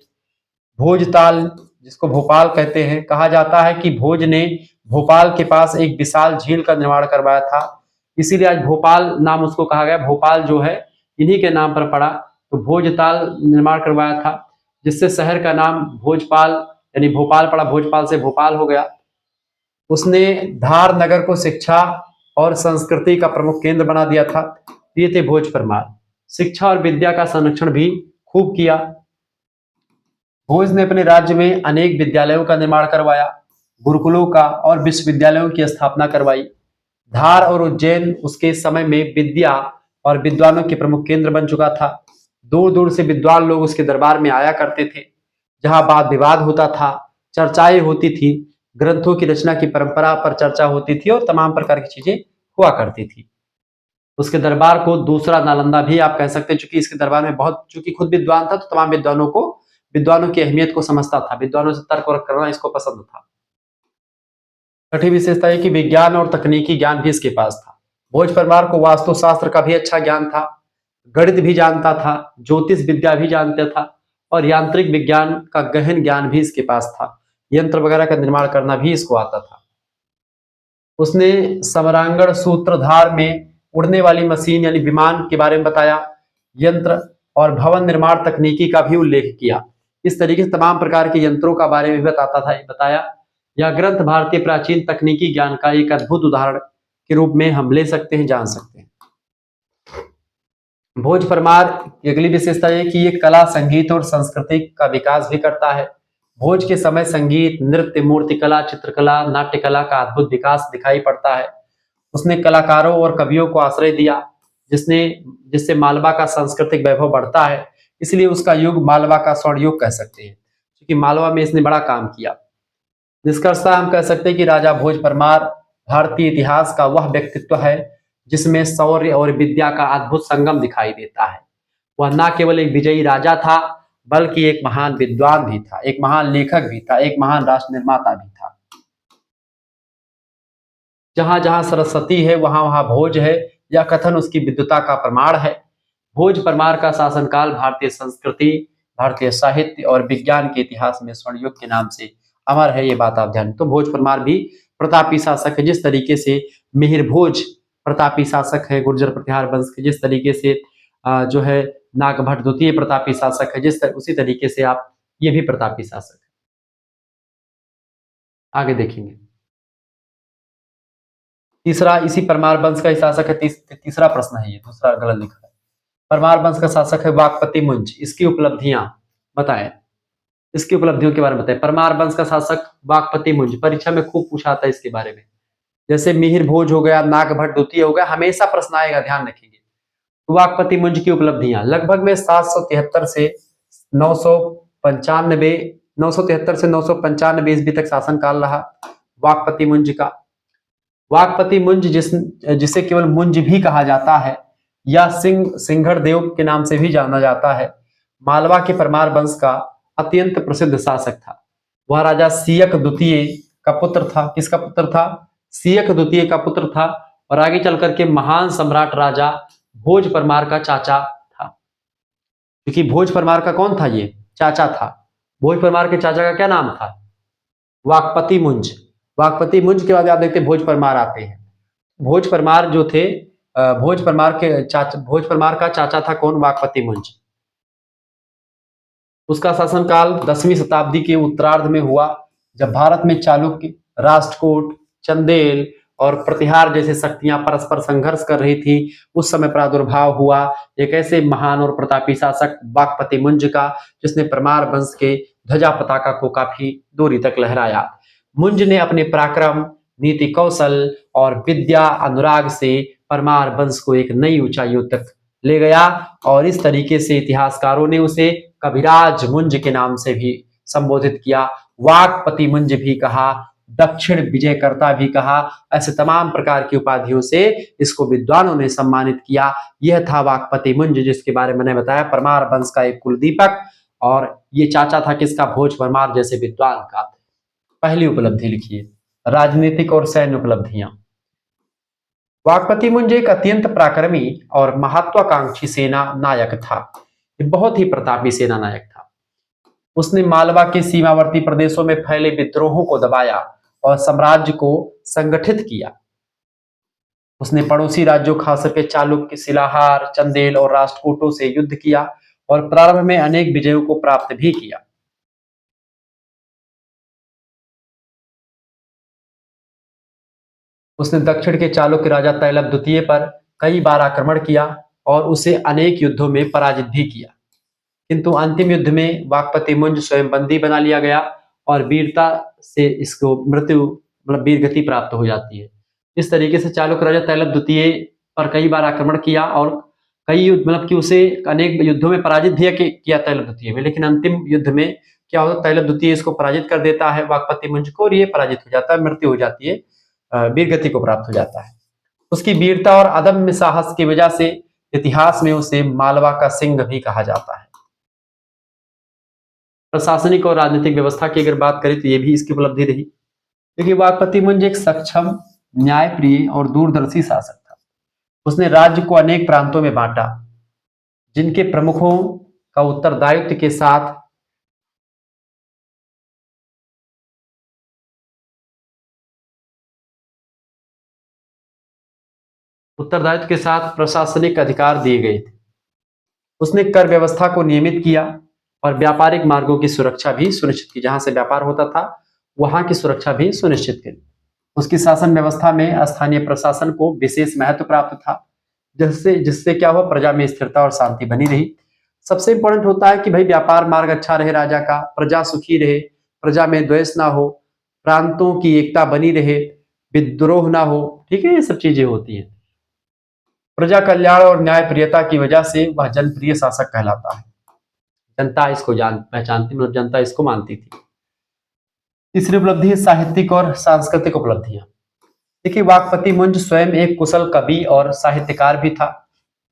A: भोजताल, जिसको भोपाल कहते हैं, कहा जाता है कि भोज ने भोपाल के पास एक विशाल झील का निर्माण करवाया था, इसीलिए आज भोपाल नाम उसको कहा गया। भोपाल जो है इन्हीं के नाम पर पड़ा। तो भोजताल निर्माण करवाया था, जिससे शहर का नाम भोजपाल यानी भोपाल पड़ा, भोजपाल से भोपाल हो गया। उसने धार नगर को शिक्षा और संस्कृति का प्रमुख केंद्र बना दिया था। ये थे भोज परमार। शिक्षा और विद्या का संरक्षण भी खूब किया। भोज ने अपने राज्य में अनेक विद्यालयों का निर्माण करवाया, गुरुकुलों का और विश्वविद्यालयों की स्थापना करवाई। धार और उज्जैन उसके समय में विद्या और विद्वानों के प्रमुख केंद्र बन चुका था। दूर दूर से विद्वान लोग उसके दरबार में आया करते थे, जहां वाद विवाद होता था, चर्चाएं होती थी, ग्रंथों की रचना की परंपरा पर चर्चा होती थी और तमाम प्रकार की चीजें हुआ करती थी। उसके दरबार को दूसरा नालंदा भी आप कह सकते हैं, चूंकि इसके दरबार में बहुत, चूंकि खुद विद्वान था तो तमाम विद्वानों की अहमियत को समझता था, विद्वानों से तर्क वर्क करना इसको पसंद था। छठी विशेषता है कि विज्ञान और तकनीकी ज्ञान भी इसके पास था। भोज परमार को वास्तुशास्त्र का भी अच्छा ज्ञान था, गणित भी जानता था, ज्योतिष विद्या भी जानता था और यांत्रिक विज्ञान का गहन ज्ञान भी इसके पास था। यंत्र वगैरह का निर्माण करना भी इसको आता था। उसने समरांगण सूत्रधार में उड़ने वाली मशीन यानी विमान के बारे में बताया, यंत्र और भवन निर्माण तकनीकी का भी उल्लेख किया। इस तरीके से तमाम प्रकार के यंत्रों का बारे में भी बताया। यह ग्रंथ भारतीय प्राचीन तकनीकी ज्ञान का एक अद्भुत उदाहरण के रूप में हम ले सकते हैं, जान सकते हैं। भोज परमार की अगली विशेषता है कि ये कला, संगीत और संस्कृति का विकास भी करता है। भोज के समय संगीत, नृत्य, मूर्तिकला, चित्रकला, नाट्यकला का अद्भुत विकास दिखाई पड़ता है। उसने कलाकारों और कवियों को आश्रय दिया, जिससे मालवा का सांस्कृतिक वैभव बढ़ता है। इसलिए उसका युग मालवा का स्वर्ण युग कह सकते हैं, क्योंकि मालवा में इसने बड़ा काम किया। निष्कर्षतः हम कह सकते हैं कि राजा भोज परमार भारतीय इतिहास का वह व्यक्तित्व है जिसमें शौर्य और विद्या का अद्भुत संगम दिखाई देता है। वह न केवल एक विजयी राजा था, बल्कि एक महान विद्वान भी था, एक महान लेखक भी था, एक महान राष्ट्र निर्माता भी था। जहां जहां सरस्वती है वहां वहां भोज है, यह कथन उसकी विद्वता का प्रमाण है। भोज परमार का शासनकाल भारतीय संस्कृति, भारतीय साहित्य और विज्ञान के इतिहास में स्वर्ण युग के नाम से अमर है। ये बात आप ध्यान। तो भोज परमार भी प्रतापी शासक है, जिस तरीके से मिहिर भोज प्रतापी शासक है गुर्जर प्रतिहार वंश के, जिस तरीके से जो है नागभट्ट द्वितीय प्रतापी शासक है, उसी तरीके से आप ये भी प्रतापी शासक है। आगे देखेंगे। तीसरा, इसी परमार वंश का शासक है। तीसरा प्रश्न है, ये दूसरा गलत लिखा है। परमार वंश का शासक है वाकपति मुंज। इसकी उपलब्धियां बताएं, इसकी उपलब्धियों के बारे में बताएं। परमार वंश का शासक वाकपति मुंज, परीक्षा में खूब पूछा था इसके बारे में। जैसे मिहिर भोज हो गया, नागभट्ट द्वितीय हो गया, हमेशा प्रश्न आएगा, ध्यान रखेंगे। वाकपति मुंज की उपलब्धियां लगभग में 773 से 995 973 से 995 ईस्वी तक शासनकाल रहा वाकपति मुंज का। वाकपति मुंज जिसे केवल मुंज भी कहा जाता है या सिंघड़ देव के नाम से भी जाना जाता है, मालवा के परमार वंश का अत्यंत प्रसिद्ध शासक था। वह राजा सियक द्वितीय का पुत्र था। किसका पुत्र था? सियक द्वितीय का पुत्र था। और आगे चल करके महान सम्राट राजा भोज परमार का चाचा था। क्योंकि भोज परमार का कौन था? ये चाचा था। भोज परमार के चाचा का क्या नाम था? वाकपति मुंज। वाकपति मुंज के बाद आप देखते भोज परमार आते हैं। भोज परमार जो थे, भोज परमार का चाचा था कौन? वाकपति मुंज। उसका शासनकाल 10वीं शताब्दी के उत्तरार्ध में हुआ, जब भारत में चालुक्य, राष्ट्रकूट, चंदेल और प्रतिहार जैसे शक्तियां परस्पर संघर्ष कर रही थी। उस समय प्रादुर्भाव हुआ एक ऐसे महान और प्रतापी शासक वाकपति मुंज का, जिसने परमार वंश के ध्वजा पताका को काफी दूरी तक लहराया। मुंज ने अपने पराक्रम, नीति कौशल और विद्या अनुराग से परमार वंश को एक नई ऊंचाइयों तक ले गया और इस तरीके से इतिहासकारों ने उसे कविराज मुंज के नाम से भी संबोधित किया, वाकपति मुंज भी कहा, दक्षिण विजयकर्ता भी कहा। ऐसे तमाम प्रकार की उपाधियों से इसको विद्वानों ने सम्मानित किया। यह था वाकपति मुंज, जिसके बारे में मैंने बताया, परमार वंश का एक कुलदीपक, और ये चाचा था किसका? भोज परमार जैसे विद्वान का। पहली उपलब्धि लिखिए, राजनीतिक और सैन्य उपलब्धियां। वाकपति मुंज एक अत्यंत पराक्रमी और महत्वाकांक्षी सेना नायक था। बहुत ही प्रतापी सेना नायक था। उसने मालवा के सीमावर्ती प्रदेशों में फैले विद्रोहों को दबाया और साम्राज्य को संगठित किया। उसने पड़ोसी राज्यों खास करके चालुक्य, शिलाहार, चंदेल और राष्ट्रकूटों से युद्ध किया और प्रारंभ में अनेक विजयों को प्राप्त भी किया। उसने दक्षिण के चालुक्य राजा तैलप द्वितीय पर कई बार आक्रमण किया और उसे अनेक युद्धों में पराजित भी किया, किंतु अंतिम युद्ध में वाकपति मुंज स्वयं बंदी बना लिया गया और वीरता से इसको मृत्यु मतलब वीर गति प्राप्त हो जाती है। इस तरीके से चालुक्य राजा तैलप द्वितीय पर कई बार आक्रमण किया और कई युद्ध मतलब कि उसे अनेक युद्धों में पराजित भी किया तैलप द्वितीय में, लेकिन अंतिम युद्ध में क्या होता है, तैलप द्वितीय इसको पराजित कर देता है वाकपति मुंज को और ये पराजित हो जाता है, मृत्यु हो जाती है, वीर गति को प्राप्त हो जाता है। उसकी वीरता और अदम्य साहस की वजह से इतिहास में उसे मालवा का सिंह भी कहा जाता है। प्रशासनिक और राजनीतिक व्यवस्था की अगर बात करें तो ये भी इसकी उपलब्धि रही, क्योंकि वाकपति मुंज एक सक्षम, न्यायप्रिय और दूरदर्शी शासक था। उसने राज्य को अनेक प्रांतों में बांटा, जिनके प्रमुखों का उत्तरदायित्व के साथ प्रशासनिक अधिकार दिए गए थे। उसने कर व्यवस्था को नियमित किया और व्यापारिक मार्गों की सुरक्षा भी सुनिश्चित की, जहां से व्यापार होता था वहां की सुरक्षा भी सुनिश्चित की। उसकी शासन व्यवस्था में स्थानीय प्रशासन को विशेष महत्व प्राप्त था, जिससे जिससे क्या हुआ, प्रजा में स्थिरता और शांति बनी रही। सबसे इंपॉर्टेंट होता है कि भाई व्यापार मार्ग अच्छा रहे राजा का, प्रजा सुखी रहे, प्रजा में द्वेष ना हो, प्रांतों की एकता बनी रहे, विद्रोह ना हो, ठीक है, ये सब चीजें होती हैं। प्रजा कल्याण और न्यायप्रियता की वजह से वह जनप्रिय शासक कहलाता है। जनता इसको पहचानती, मतलब जनता इसको मानती थी। तीसरी उपलब्धि है साहित्यिक और सांस्कृतिक उपलब्धियां। देखिए, वाकपति मुंज स्वयं एक कुशल कवि और साहित्यकार भी था।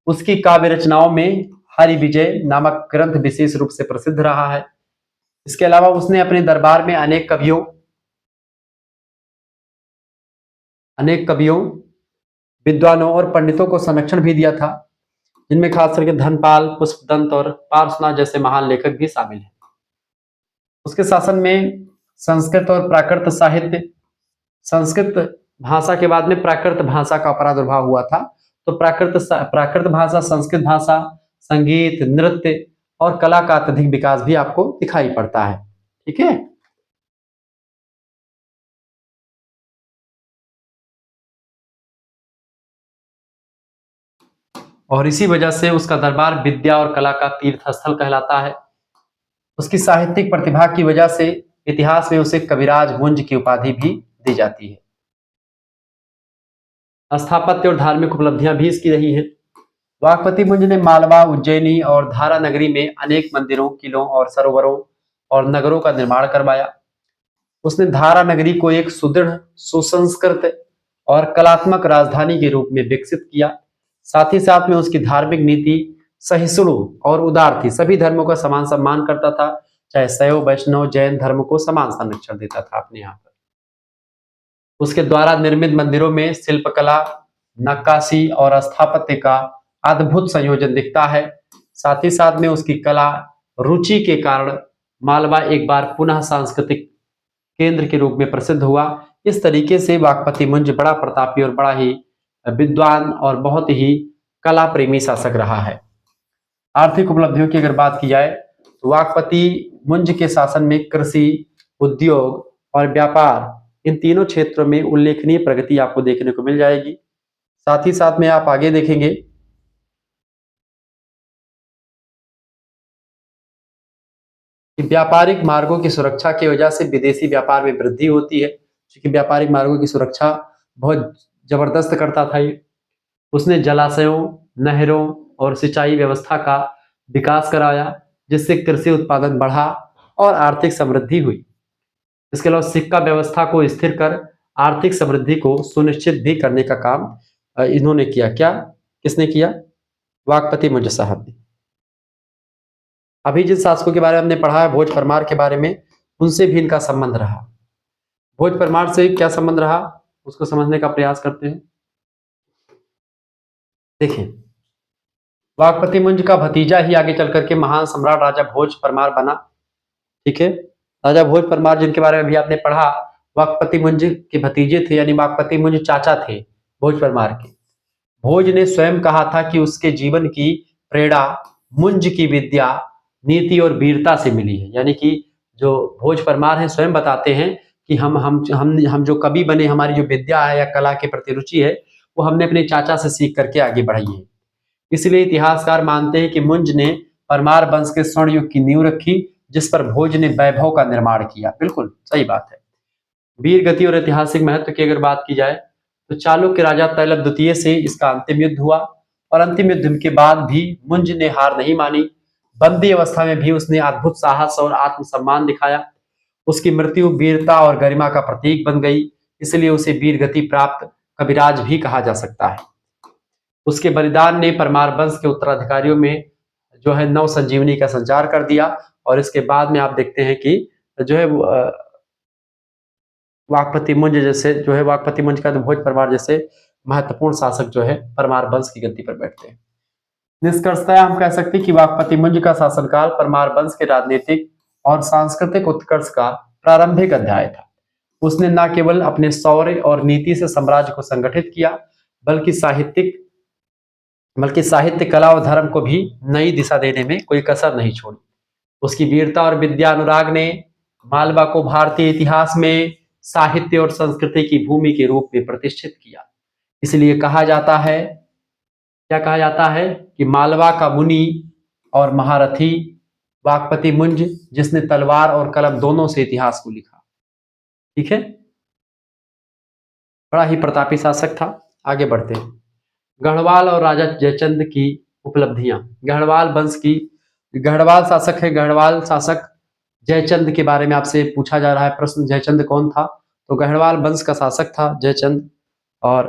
A: उसकी काव्य रचनाओं में हरि विजय नामक ग्रंथ विशेष रूप से प्रसिद्ध रहा है। इसके अलावा उसने अपने दरबार में अनेक कवियों, विद्वानों और पंडितों को संरक्षण भी दिया था, जिनमें खास करके धनपाल, पुष्पदंत और पार्श्वनाथ जैसे महान लेखक भी शामिल हैं। उसके शासन में संस्कृत और प्राकृत साहित्य, संस्कृत भाषा के बाद में प्राकृत भाषा का प्रादुर्भाव हुआ था, तो प्राकृत भाषा, संस्कृत भाषा, संगीत, नृत्य और कला का अत्यधिक विकास भी आपको दिखाई पड़ता है। ठीक है, और इसी वजह से उसका दरबार विद्या और कला का तीर्थ स्थल कहलाता है। उसकी साहित्यिक प्रतिभा की वजह से इतिहास में उसे कविराज मुंज की उपाधि भी दी जाती है। स्थापत्य और धार्मिक उपलब्धियां भी इसकी रही हैं। वाकपति मुंज ने मालवा, उज्जैनी और धारा नगरी में अनेक मंदिरों, किलों और सरोवरों और नगरों का निर्माण करवाया। उसने धारा नगरी को एक सुदृढ़, सुसंस्कृत और कलात्मक राजधानी के रूप में विकसित किया। साथ ही साथ में उसकी धार्मिक नीति सहिष्णु और उदार थी, सभी धर्मों का समान सम्मान करता था, चाहे शैव, वैष्णव, जैन धर्म को समान संरक्षण देता था अपने यहाँ पर। उसके द्वारा निर्मित मंदिरों में शिल्पकला, नक्काशी और स्थापत्य का अद्भुत संयोजन दिखता है। साथ ही साथ में उसकी कला रुचि के कारण मालवा एक बार पुनः सांस्कृतिक केंद्र के रूप में प्रसिद्ध हुआ। इस तरीके से वाकपति मुंज बड़ा प्रतापी और बड़ा ही विद्वान और बहुत ही कला प्रेमी शासक रहा है। आर्थिक उपलब्धियों की अगर बात की जाए तो वाकपति मुंज के शासन में कृषि, उद्योग और व्यापार, इन तीनों क्षेत्रों में उल्लेखनीय प्रगति आपको देखने को मिल जाएगी। साथ ही साथ में आप आगे देखेंगे कि व्यापारिक मार्गों की सुरक्षा की वजह से विदेशी व्यापार में वृद्धि होती है, क्योंकि व्यापारिक मार्गों की सुरक्षा बहुत जबरदस्त करता था ये। उसने जलाशयों, नहरों और सिंचाई व्यवस्था का विकास कराया, जिससे कृषि उत्पादन बढ़ा और आर्थिक समृद्धि हुई। इसके अलावा सिक्का व्यवस्था को स्थिर कर आर्थिक समृद्धि को सुनिश्चित भी करने का काम इन्होंने किया। क्या किसने किया? वाकपति मुंज साहब ने। अभी जिन शासकों के बारे में हमने पढ़ा है, भोज परमार के बारे में, उनसे भी इनका संबंध रहा। भोज परमार से क्या संबंध रहा उसको समझने का प्रयास करते हैं। देखिए, वाकपति मुंज का भतीजा ही आगे चल करके महान सम्राट राजा भोज परमार बना। ठीक है, राजा भोज परमार जिनके बारे में भी आपने पढ़ा, वाकपति मुंज के भतीजे थे, यानी वाकपति मुंज चाचा थे भोज परमार के। भोज ने स्वयं कहा था कि उसके जीवन की प्रेरणा मुंज की विद्या, नीति और वीरता से मिली है। यानी कि जो भोज परमार हैं स्वयं बताते हैं कि हम जो कवि बने, हमारी जो विद्या है या कला के प्रति रुचि है, वो हमने अपने चाचा से सीख करके आगे बढ़ाई है। इसलिए इतिहासकार मानते हैं कि मुंज ने परमार वंश के स्वर्ण युग की नींव रखी, जिस पर भोज ने वैभव का निर्माण किया। बिल्कुल सही बात है। वीर गति और ऐतिहासिक महत्व की अगर बात की जाए, तो चालुक्य राजा तैलप द्वितीय से इसका अंतिम युद्ध हुआ, और अंतिम युद्ध के बाद भी मुंज ने हार नहीं मानी। बंदी अवस्था में भी उसने अद्भुत साहस और आत्मसम्मान दिखाया। उसकी मृत्यु वीरता और गरिमा का प्रतीक बन गई, इसलिए उसे वीर गति प्राप्त कविराज भी कहा जा सकता है। उसके बलिदान ने परमार वंश के उत्तराधिकारियों में जो है नव संजीवनी का संचार कर दिया। और इसके बाद में आप देखते हैं कि जो है वाकपति मुंज जैसे जो है वाकपति मुंज का भोज परमार जैसे महत्वपूर्ण शासक जो है परमार वंश की गद्दी पर बैठते हैं। निष्कर्षतः हम कह सकते हैं कि वाकपति मुंज का शासनकाल परमार वंश के राजनीतिक और सांस्कृतिक उत्कर्ष का प्रारंभिक अध्याय था। उसने न केवल अपने शौर्य और नीति से साम्राज्य को संगठित किया, बल्कि साहित्य, कला और धर्म को भी नई दिशा देने में कोई कसर नहीं छोड़ी। उसकी वीरता और विद्या अनुराग ने मालवा को भारतीय इतिहास में साहित्य और संस्कृति की भूमि के रूप में प्रतिष्ठित किया। इसलिए कहा जाता है, क्या कहा जाता है कि मालवा का मुनि और महारथी वाकपति मुंज, जिसने तलवार और कलम दोनों से इतिहास को लिखा। ठीक है, बड़ा ही प्रतापी शासक था। आगे बढ़ते हैं। गढ़वाल और राजा जयचंद की उपलब्धियां। गढ़वाल वंश की गढ़वाल शासक है, गढ़वाल शासक जयचंद के बारे में आपसे पूछा जा रहा है प्रश्न। जयचंद कौन था? तो गढ़वाल वंश का शासक था जयचंद, और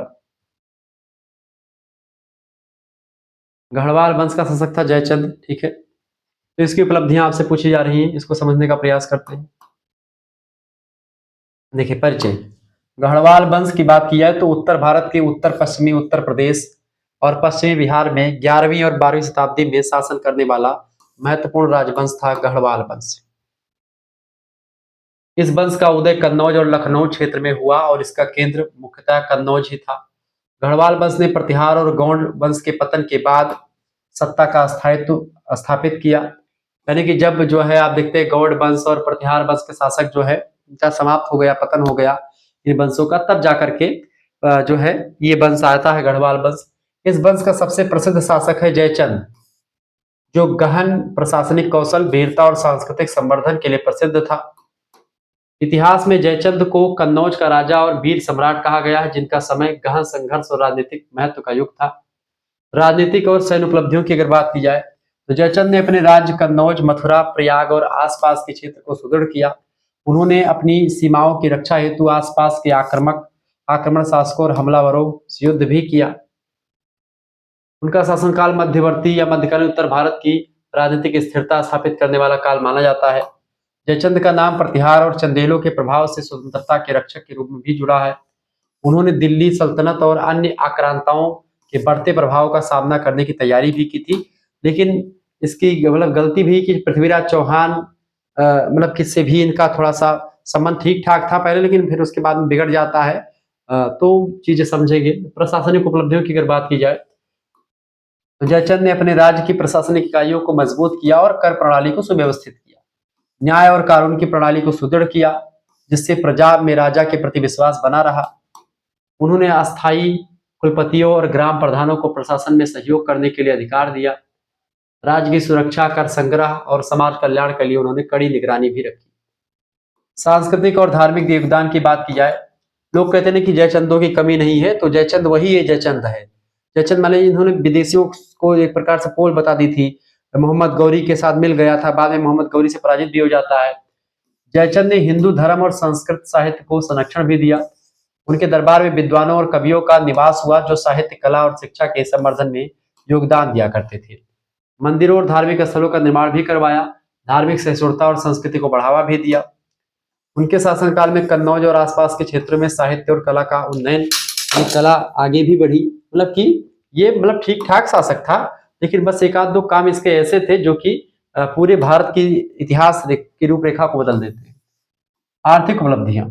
A: गढ़वाल वंश का शासक था जयचंद। ठीक है, तो इसकी उपलब्धियां आपसे पूछी जा रही हैं, इसको समझने का प्रयास करते हैं। देखिए, परिचय। गढ़वाल वंश की बात की जाए तो उत्तर भारत के उत्तर पश्चिमी उत्तर प्रदेश और पश्चिमी बिहार में 11वीं और 12वीं शताब्दी में शासन करने वाला महत्वपूर्ण राजवंश था गढ़वाल वंश। इस वंश का उदय कन्नौज और लखनऊ क्षेत्र में हुआ, और इसका केंद्र मुख्यतः कन्नौज ही था। गढ़वाल वंश ने प्रतिहार और गौड़ वंश के पतन के बाद सत्ता का स्थायित्व स्थापित किया। यानी कि जब जो है आप देखते हैं गौड़ वंश और प्रतिहार वंश के शासक जो है इनका समाप्त हो गया, पतन हो गया इन वंशों का, तब जाकर के जो है ये वंश आता है गढ़वाल वंश। इस वंश का सबसे प्रसिद्ध शासक है जयचंद, जो गहन प्रशासनिक कौशल, वीरता और सांस्कृतिक संवर्धन के लिए प्रसिद्ध था। इतिहास में जयचंद को कन्नौज का राजा और वीर सम्राट कहा गया है, जिनका समय गहन संघर्ष और राजनीतिक महत्व का युग था। राजनीतिक और सैन्य उपलब्धियों की अगर बात की जाए तो जयचंद ने अपने राज्य कन्नौज, मथुरा, प्रयाग और आसपास के क्षेत्र को सुदृढ़ किया। उन्होंने अपनी सीमाओं की रक्षा हेतु आसपास के आक्रमण शासकों और हमलावरों से युद्ध भी किया। उनका शासनकाल मध्यवर्ती या मध्यकालीन उत्तर भारत की राजनीतिक स्थिरता स्थापित करने वाला काल माना जाता है। जयचंद का नाम प्रतिहार और चंदेलों के प्रभाव से स्वतंत्रता के रक्षक के रूप में भी जुड़ा है। उन्होंने दिल्ली सल्तनत और अन्य आक्रांताओं के बढ़ते प्रभाव का सामना करने की तैयारी भी की थी, लेकिन इसकी मतलब गलती भी कि पृथ्वीराज चौहान मतलब किससे भी इनका थोड़ा सा संबंध ठीक ठाक था पहले, लेकिन फिर उसके बाद में बिगड़ जाता है। तो चीजें समझेंगे। प्रशासनिक उपलब्धियों की अगर बात की जाए तो जयचंद ने अपने राज्य की प्रशासनिक इकाइयों को मजबूत किया और कर प्रणाली को सुव्यवस्थित किया। न्याय और कानून की प्रणाली को सुदृढ़ किया, जिससे प्रजा में राजा के प्रति विश्वास बना रहा। उन्होंने अस्थायी कुलपतियों और ग्राम प्रधानों को प्रशासन में सहयोग करने के लिए अधिकार दिया। राज्य की सुरक्षा, कर संग्रह और समाज कल्याण के लिए उन्होंने कड़ी निगरानी भी रखी। सांस्कृतिक और धार्मिक योगदान की बात की जाए, लोग कहते हैं कि जयचंदों की कमी नहीं है, तो जयचंद वही है जयचंद है। जयचंद माने इन्होंने विदेशियों को एक प्रकार से पोल बता दी थी। मोहम्मद गौरी के साथ मिल गया था, बाद में मोहम्मद गौरी से पराजित भी हो जाता है। जयचंद ने हिंदू धर्म और संस्कृत साहित्य को संरक्षण भी दिया। उनके दरबार में विद्वानों और कवियों का निवास हुआ, जो साहित्य, कला और शिक्षा के संवर्धन में योगदान दिया करते थे। मंदिरों और धार्मिक स्थलों का निर्माण भी करवाया, धार्मिक सहिष्णुता और संस्कृति को बढ़ावा भी दिया। उनके शासनकाल में कन्नौज और आसपास के क्षेत्रों में साहित्य और कला का उन्नयन, कला आगे भी बढ़ी। मतलब कि ये मतलब ठीक ठाक शासक था, लेकिन बस एक आध दो काम इसके ऐसे थे जो कि पूरे भारत की इतिहास की रूपरेखा को बदल देते। आर्थिक उपलब्धियां।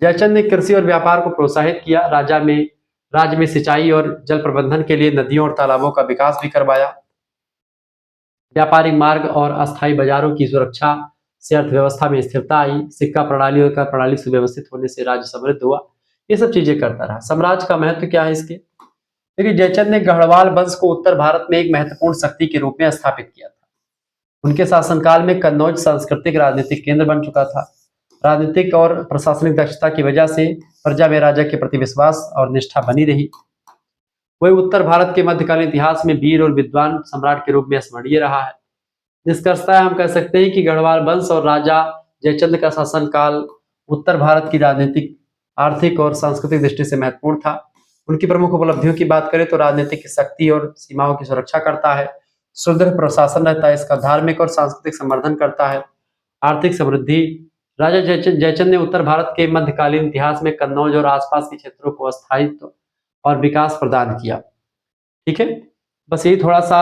A: जयचंद ने कृषि और व्यापार को प्रोत्साहित किया। राज्य में सिंचाई और जल प्रबंधन के लिए नदियों और तालाबों का विकास भी करवाया। व्यापारिक मार्ग और अस्थायी बाजारों की सुरक्षा, से अर्थव्यवस्था में स्थिरता आई, सिक्का प्रणाली और कर प्रणाली सुव्यवस्थित होने से राज्य समृद्ध हुआ। ये सब चीजें करता रहा। साम्राज्य का महत्व क्या है इसके? देखिए, जयचंद ने गढ़वाल वंश को उत्तर भारत में एक महत्वपूर्ण शक्ति के रूप में स्थापित किया था। उनके शासनकाल में कन्नौज सांस्कृतिक राजनीतिक केंद्र बन चुका था। राजनीतिक और प्रशासनिक दक्षता की वजह से प्रजा में राजा के प्रति विश्वास और निष्ठा बनी रही। वही उत्तर भारत के मध्यकालीन इतिहास में वीर और विद्वान सम्राट के रूप में स्मरणीय रहा है। निष्कर्षतः हम कह सकते हैं कि गढ़वाल वंश और राजा जयचंद का शासनकाल उत्तर भारत की राजनीतिक, आर्थिक और सांस्कृतिक दृष्टि से महत्वपूर्ण था। उनकी प्रमुख उपलब्धियों की बात करें तो राजनीतिक शक्ति और सीमाओं की सुरक्षा करता है, सुदृढ़ प्रशासन रहता है, इसका धार्मिक और सांस्कृतिक संवर्धन करता है, आर्थिक समृद्धि। राजा जयचंद ने उत्तर भारत के मध्यकालीन इतिहास में कन्नौज और आसपास के क्षेत्रों को स्थायित्व और विकास प्रदान किया। ठीक है, बस यही थोड़ा सा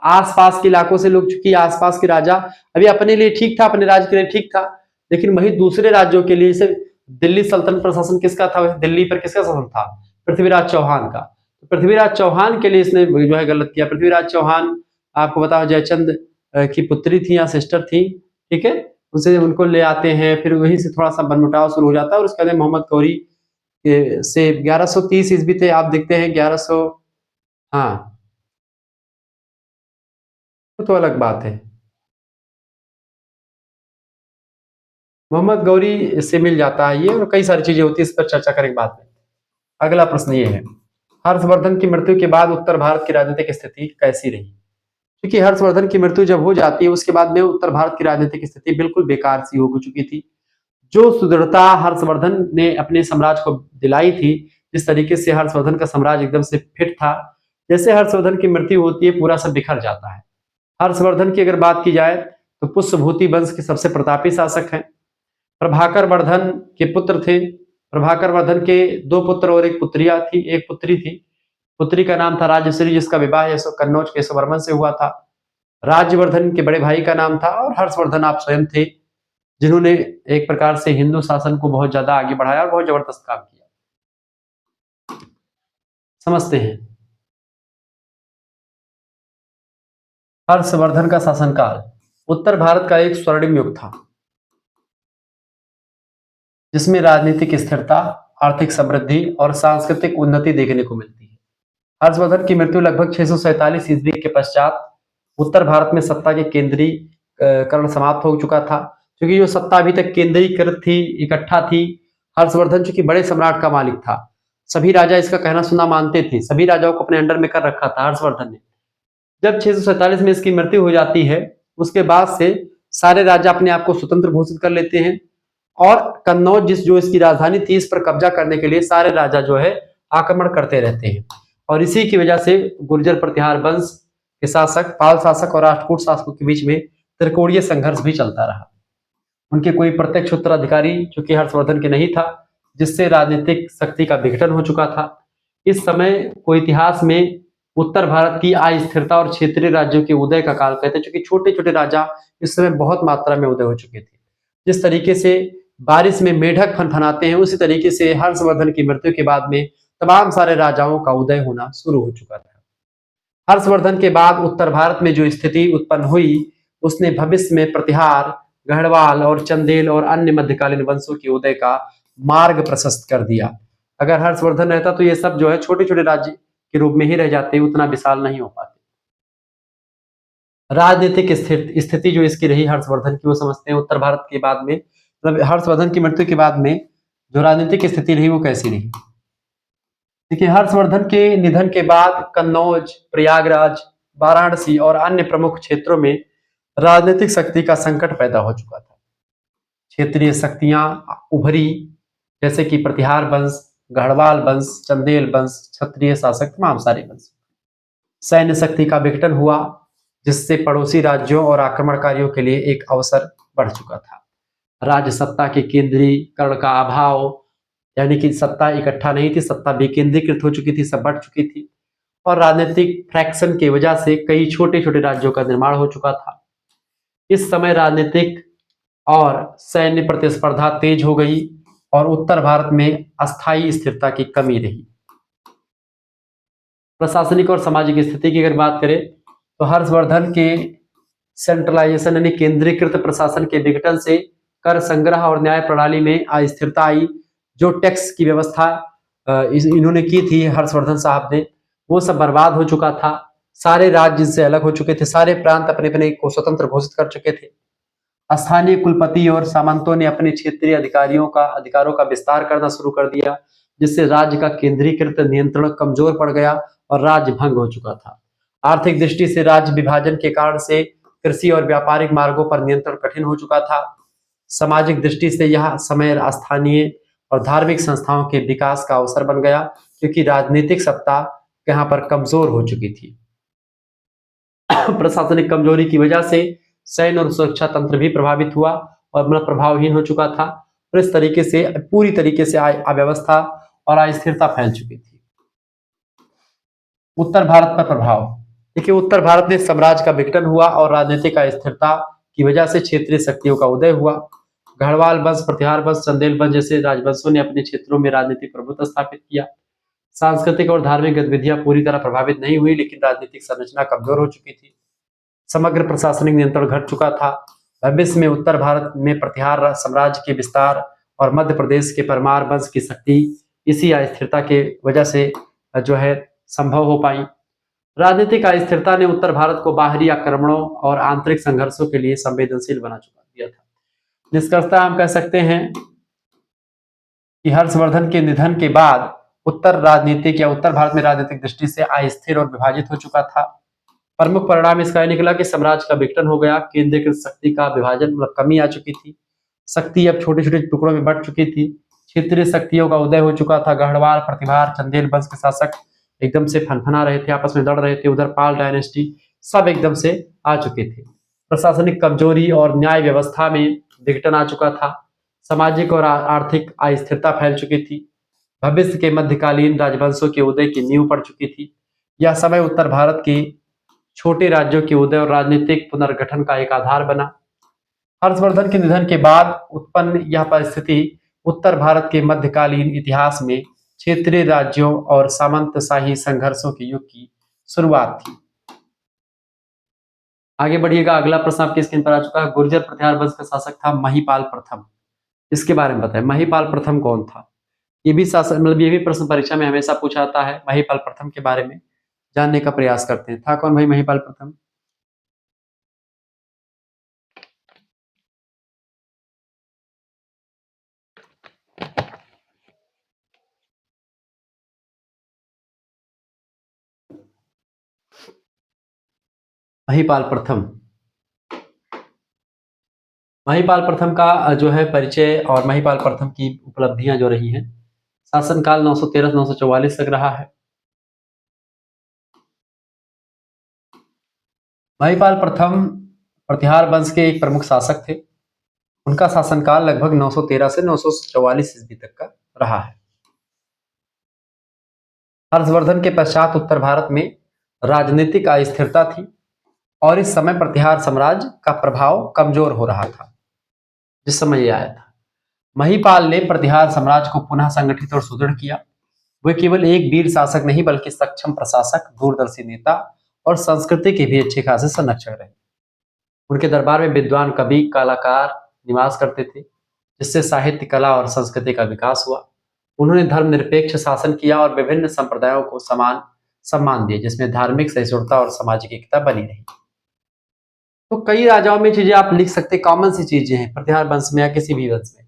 A: आसपास के इलाकों से लोग, चूंकि आसपास के राजा अभी अपने लिए ठीक था, अपने राज्य के लिए ठीक था, लेकिन वही दूसरे राज्यों के लिए, जैसे दिल्ली सल्तनत प्रशासन किसका था? दिल्ली पर किसका शासन था? पृथ्वीराज चौहान का। तो पृथ्वीराज चौहान के लिए इसने जो है गलत किया। पृथ्वीराज चौहान आपको बताओ जयचंद की पुत्री थी या सिस्टर थी, ठीक है, उनसे उनको ले आते हैं, फिर वहीं से थोड़ा सा बनमुटाव शुरू हो जाता है और उसके बाद मोहम्मद गौरी से 1130 ईस्वी थे, आप देखते हैं 1100, हाँ तो अलग बात है। मोहम्मद गौरी से मिल जाता है ये, और कई सारी चीजें होती है, इस पर चर्चा करेंगे बाद में। अगला प्रश्न ये है, हर्षवर्धन की मृत्यु के बाद उत्तर भारत की राजनीतिक स्थिति कैसी रही? क्योंकि हर्षवर्धन की मृत्यु जब हो जाती है उसके बाद में उत्तर भारत की राजनीतिक स्थिति बिल्कुल बेकार सी हो चुकी थी। जो सुदृढ़ता हर्षवर्धन ने अपने साम्राज्य को दिलाई थी, जिस तरीके से हर्षवर्धन का साम्राज्य एकदम से फिट था, जैसे हर्षवर्धन की मृत्यु होती है पूरा सब बिखर जाता है। हर्षवर्धन की अगर बात की जाए तो पुष्यभूति वंश के सबसे प्रतापी शासक हैं। प्रभाकर वर्धन के पुत्र थे। प्रभाकर वर्धन के दो पुत्र और एक पुत्रिया थी, एक पुत्री थी। पुत्री का नाम था राजश्री, जिसका विवाह कन्नौज के यशोवर्मन से हुआ था। राज्यवर्धन के बड़े भाई का नाम था, और हर्षवर्धन आप स्वयं थे, जिन्होंने एक प्रकार से हिंदू शासन को बहुत ज्यादा आगे बढ़ाया और बहुत जबरदस्त काम किया। समझते हैं हर्षवर्धन का शासनकाल उत्तर भारत का एक स्वर्णिम युग था, जिसमें राजनीतिक स्थिरता, आर्थिक समृद्धि और सांस्कृतिक उन्नति देखने को मिलती है। हर्षवर्धन की मृत्यु लगभग 647 ईस्वी के पश्चात उत्तर भारत में सत्ता के केंद्रीकरण समाप्त हो चुका था, क्योंकि जो सत्ता अभी तक केंद्रीकृत थी, इकट्ठा थी, हर्षवर्धन चूंकि बड़े सम्राट का मालिक था, सभी राजा इसका कहना सुना मानते थे, सभी राजाओं को अपने अंडर में कर रखा था हर्षवर्धन ने। जब 647 में इसकी मृत्यु हो जाती है, उसके बाद से सारे राजा अपने आप को स्वतंत्र घोषित कर लेते हैं, और कन्नौज जो इसकी राजधानी थी, इस पर कब्जा करने के लिए सारे राजा जो है आक्रमण करते रहते हैं। और इसी की वजह से गुर्जर प्रतिहार वंश के शासक, पाल शासक और राष्ट्रकूट शासकों के बीच में त्रिकोणीय संघर्ष भी चलता रहा। उनके कोई प्रत्यक्ष उत्तराधिकारी चूंकि हर्षवर्धन के नहीं था, जिससे राजनीतिक शक्ति का विघटन हो चुका था। इस समय को इतिहास में उत्तर भारत की अस्थिरता और क्षेत्रीय राज्यों के उदय का काल कहते हैं, क्योंकि छोटे छोटे राजा इस समय बहुत मात्रा में उदय हो चुके थे। जिस तरीके से बारिश में मेढक फनफनाते हैं, उसी तरीके से हर्षवर्धन की मृत्यु के बाद में तमाम सारे राजाओं का उदय होना शुरू हो चुका था। हर्षवर्धन के बाद उत्तर भारत में जो स्थिति उत्पन्न हुई, उसने भविष्य में प्रतिहार, गढ़वाल और चंदेल और अन्य मध्यकालीन वंशों के उदय का मार्ग प्रशस्त कर दिया। अगर हर्षवर्धन रहता तो ये सब जो है छोटे छोटे राज्य के रूप में ही रह जाते, उतना विशाल नहीं हो पाते। राजनीतिक स्थिति जो इसकी रही हर्षवर्धन की, वो समझते हैं उत्तर भारत के बाद में, मतलब हर्षवर्धन की मृत्यु के बाद में जो राजनीतिक स्थिति रही वो कैसी रही। देखिए, हर्षवर्धन के निधन के बाद कन्नौज, प्रयागराज, वाराणसी और अन्य प्रमुख क्षेत्रों में राजनीतिक शक्ति का संकट पैदा हो चुका था। क्षेत्रीय शक्तियां उभरी, जैसे कि प्रतिहार वंश, गढ़वाल वंश, चंदेल वंश, क्षत्रिय शासक, तमाम सारे वंश। सैन्य शक्ति का विघटन हुआ, जिससे पड़ोसी राज्यों और आक्रमणकारियों के लिए एक अवसर बढ़ चुका था। राज्य सत्ता के केंद्रीकरण का अभाव, यानी कि सत्ता इकट्ठा नहीं थी, सत्ता विकेंद्रीकृत हो चुकी थी, सब बढ़ चुकी थी, और राजनीतिक फ्रैक्शन की वजह से कई छोटे छोटे राज्यों का निर्माण हो चुका था। इस समय राजनीतिक और सैन्य प्रतिस्पर्धा तेज हो गई और उत्तर भारत में अस्थायी स्थिरता की कमी रही। प्रशासनिक और सामाजिक स्थिति की अगर बात करें तो हर्षवर्धन के सेंट्रलाइजेशन यानी केंद्रीकृत प्रशासन के विघटन से कर संग्रह और न्याय प्रणाली में अस्थिरता आई। जो टैक्स की व्यवस्था इन्होंने की थी हर्षवर्धन साहब ने, वो सब बर्बाद हो चुका था। सारे राज्य से अलग हो चुके थे, सारे प्रांत अपने अपने को स्वतंत्र घोषित कर चुके थे। स्थानीय कुलपति और सामंतों ने अपने क्षेत्रीय अधिकारों का विस्तार करना शुरू कर दिया, जिससे राज्य का केंद्रीकृत नियंत्रण कमजोर पड़ गया और राज्य भंग हो चुका था। आर्थिक दृष्टि से राज्य विभाजन के कारण से कृषि और व्यापारिक मार्गों पर नियंत्रण कठिन हो चुका था। सामाजिक दृष्टि से यह समय स्थानीय और धार्मिक संस्थाओं के विकास का अवसर बन गया, क्योंकि राजनीतिक सत्ता यहाँ पर कमजोर हो चुकी थी। प्रशासनिक कमजोरी की वजह से सैन्य और सुरक्षा तंत्र भी प्रभावित हुआ और मतलब प्रभावहीन हो चुका था। और इस तरीके से पूरी तरीके से अव्यवस्था और अस्थिरता फैल चुकी थी। उत्तर भारत पर प्रभाव देखिए, उत्तर भारत में साम्राज्य का विघटन हुआ और राजनीतिक अस्थिरता की वजह से क्षेत्रीय शक्तियों का उदय हुआ। गढ़वाल वंश, प्रतिहार वंश, चंदेल वंश जैसे राजवंशों ने अपने क्षेत्रों में राजनीतिक प्रभुत्व स्थापित किया। सांस्कृतिक और धार्मिक गतिविधियां पूरी तरह प्रभावित नहीं हुई, लेकिन राजनीतिक संरचना कमजोर हो चुकी थी। समग्र प्रशासनिक नियंत्रण घट चुका था। भविष्य में उत्तर भारत में प्रतिहार साम्राज्य के विस्तार और मध्य प्रदेश के परमार वंश की शक्ति इसी अस्थिरता के वजह से जो है संभव हो पाई। राजनीतिक अस्थिरता ने उत्तर भारत को बाहरी आक्रमणों और आंतरिक संघर्षों के लिए संवेदनशील बना चुका दिया था। निष्कर्षतः हम कह सकते हैं कि हर्षवर्धन के निधन के बाद उत्तर भारत में राजनीतिक दृष्टि से अस्थिर और विभाजित हो चुका था। प्रमुख परिणाम इसका निकला कि साम्राज्य का विघटन हो गया, केंद्रीकृत शक्ति का विभाजन मतलब कमी आ चुकी थी, शक्ति अब छोटे छोटे टुकड़ों में बंट चुकी थी, क्षेत्रीय शक्तियों का उदय हो चुका था। गढ़वाल, प्रतिहार, चंदेल वंश के शासक एकदम से फनफना रहे थे, आपस में लड़ रहे थे। उधर पाल डायनेस्टी सब एकदम से आ चुके थे। प्रशासनिक कमजोरी और न्याय व्यवस्था में विघटन आ चुका था। सामाजिक और आर्थिक अस्थिरता फैल चुकी थी। भविष्य के मध्यकालीन राजवंशों के उदय की नींव पड़ चुकी थी। यह समय उत्तर भारत के छोटे राज्यों के उदय और राजनीतिक पुनर्गठन का एक आधार बना। हर्षवर्धन के निधन के बाद उत्पन्न यह परिस्थिति उत्तर भारत के मध्यकालीन इतिहास में क्षेत्रीय राज्यों और सामंतशाही संघर्षों के युग की शुरुआत थी। आगे बढ़िएगा, अगला प्रश्न आपकी स्क्रीन पर आ चुका है। गुर्जर प्रतिहार वंश का शासक था महिपाल प्रथम। इसके बारे में बताएं, महिपाल प्रथम कौन था? ये भी शासक मतलब ये भी प्रश्न परीक्षा में हमेशा पूछा जाता है। महिपाल प्रथम के बारे में जानने का प्रयास करते हैं। था कौन भाई महिपाल प्रथम? महिपाल प्रथम महिपाल प्रथम का जो है परिचय और महिपाल प्रथम की उपलब्धियां जो रही हैं, शासनकाल 913 से 944 तक रहा है। महिपाल प्रथम प्रतिहार वंश के एक प्रमुख शासक थे। उनका शासनकाल लगभग 913 से 944 ईस्वी तक का रहा है। हर्षवर्धन के पश्चात उत्तर भारत में राजनीतिक अस्थिरता थी और इस समय प्रतिहार साम्राज्य का प्रभाव कमजोर हो रहा था। जिस समय ये आया था, महिपाल ने प्रतिहार साम्राज्य को पुनः संगठित और सुदृढ़ किया। वे केवल एक वीर शासक नहीं बल्कि सक्षम प्रशासक, दूरदर्शी नेता और संस्कृति के भी अच्छे खासे संरक्षक रहे। उनके दरबार में विद्वान, कवि, कलाकार निवास करते थे, जिससे साहित्य, कला और संस्कृति का विकास हुआ। उन्होंने धर्मनिरपेक्ष शासन किया और विभिन्न संप्रदायों को समान सम्मान दिए, जिसमें धार्मिक सहिष्णुता और सामाजिक एकता बनी रही। तो कई राजाओं में चीजें आप लिख सकते, कॉमन सी चीजें हैं प्रतिहार वंश में या किसी भी वंश में।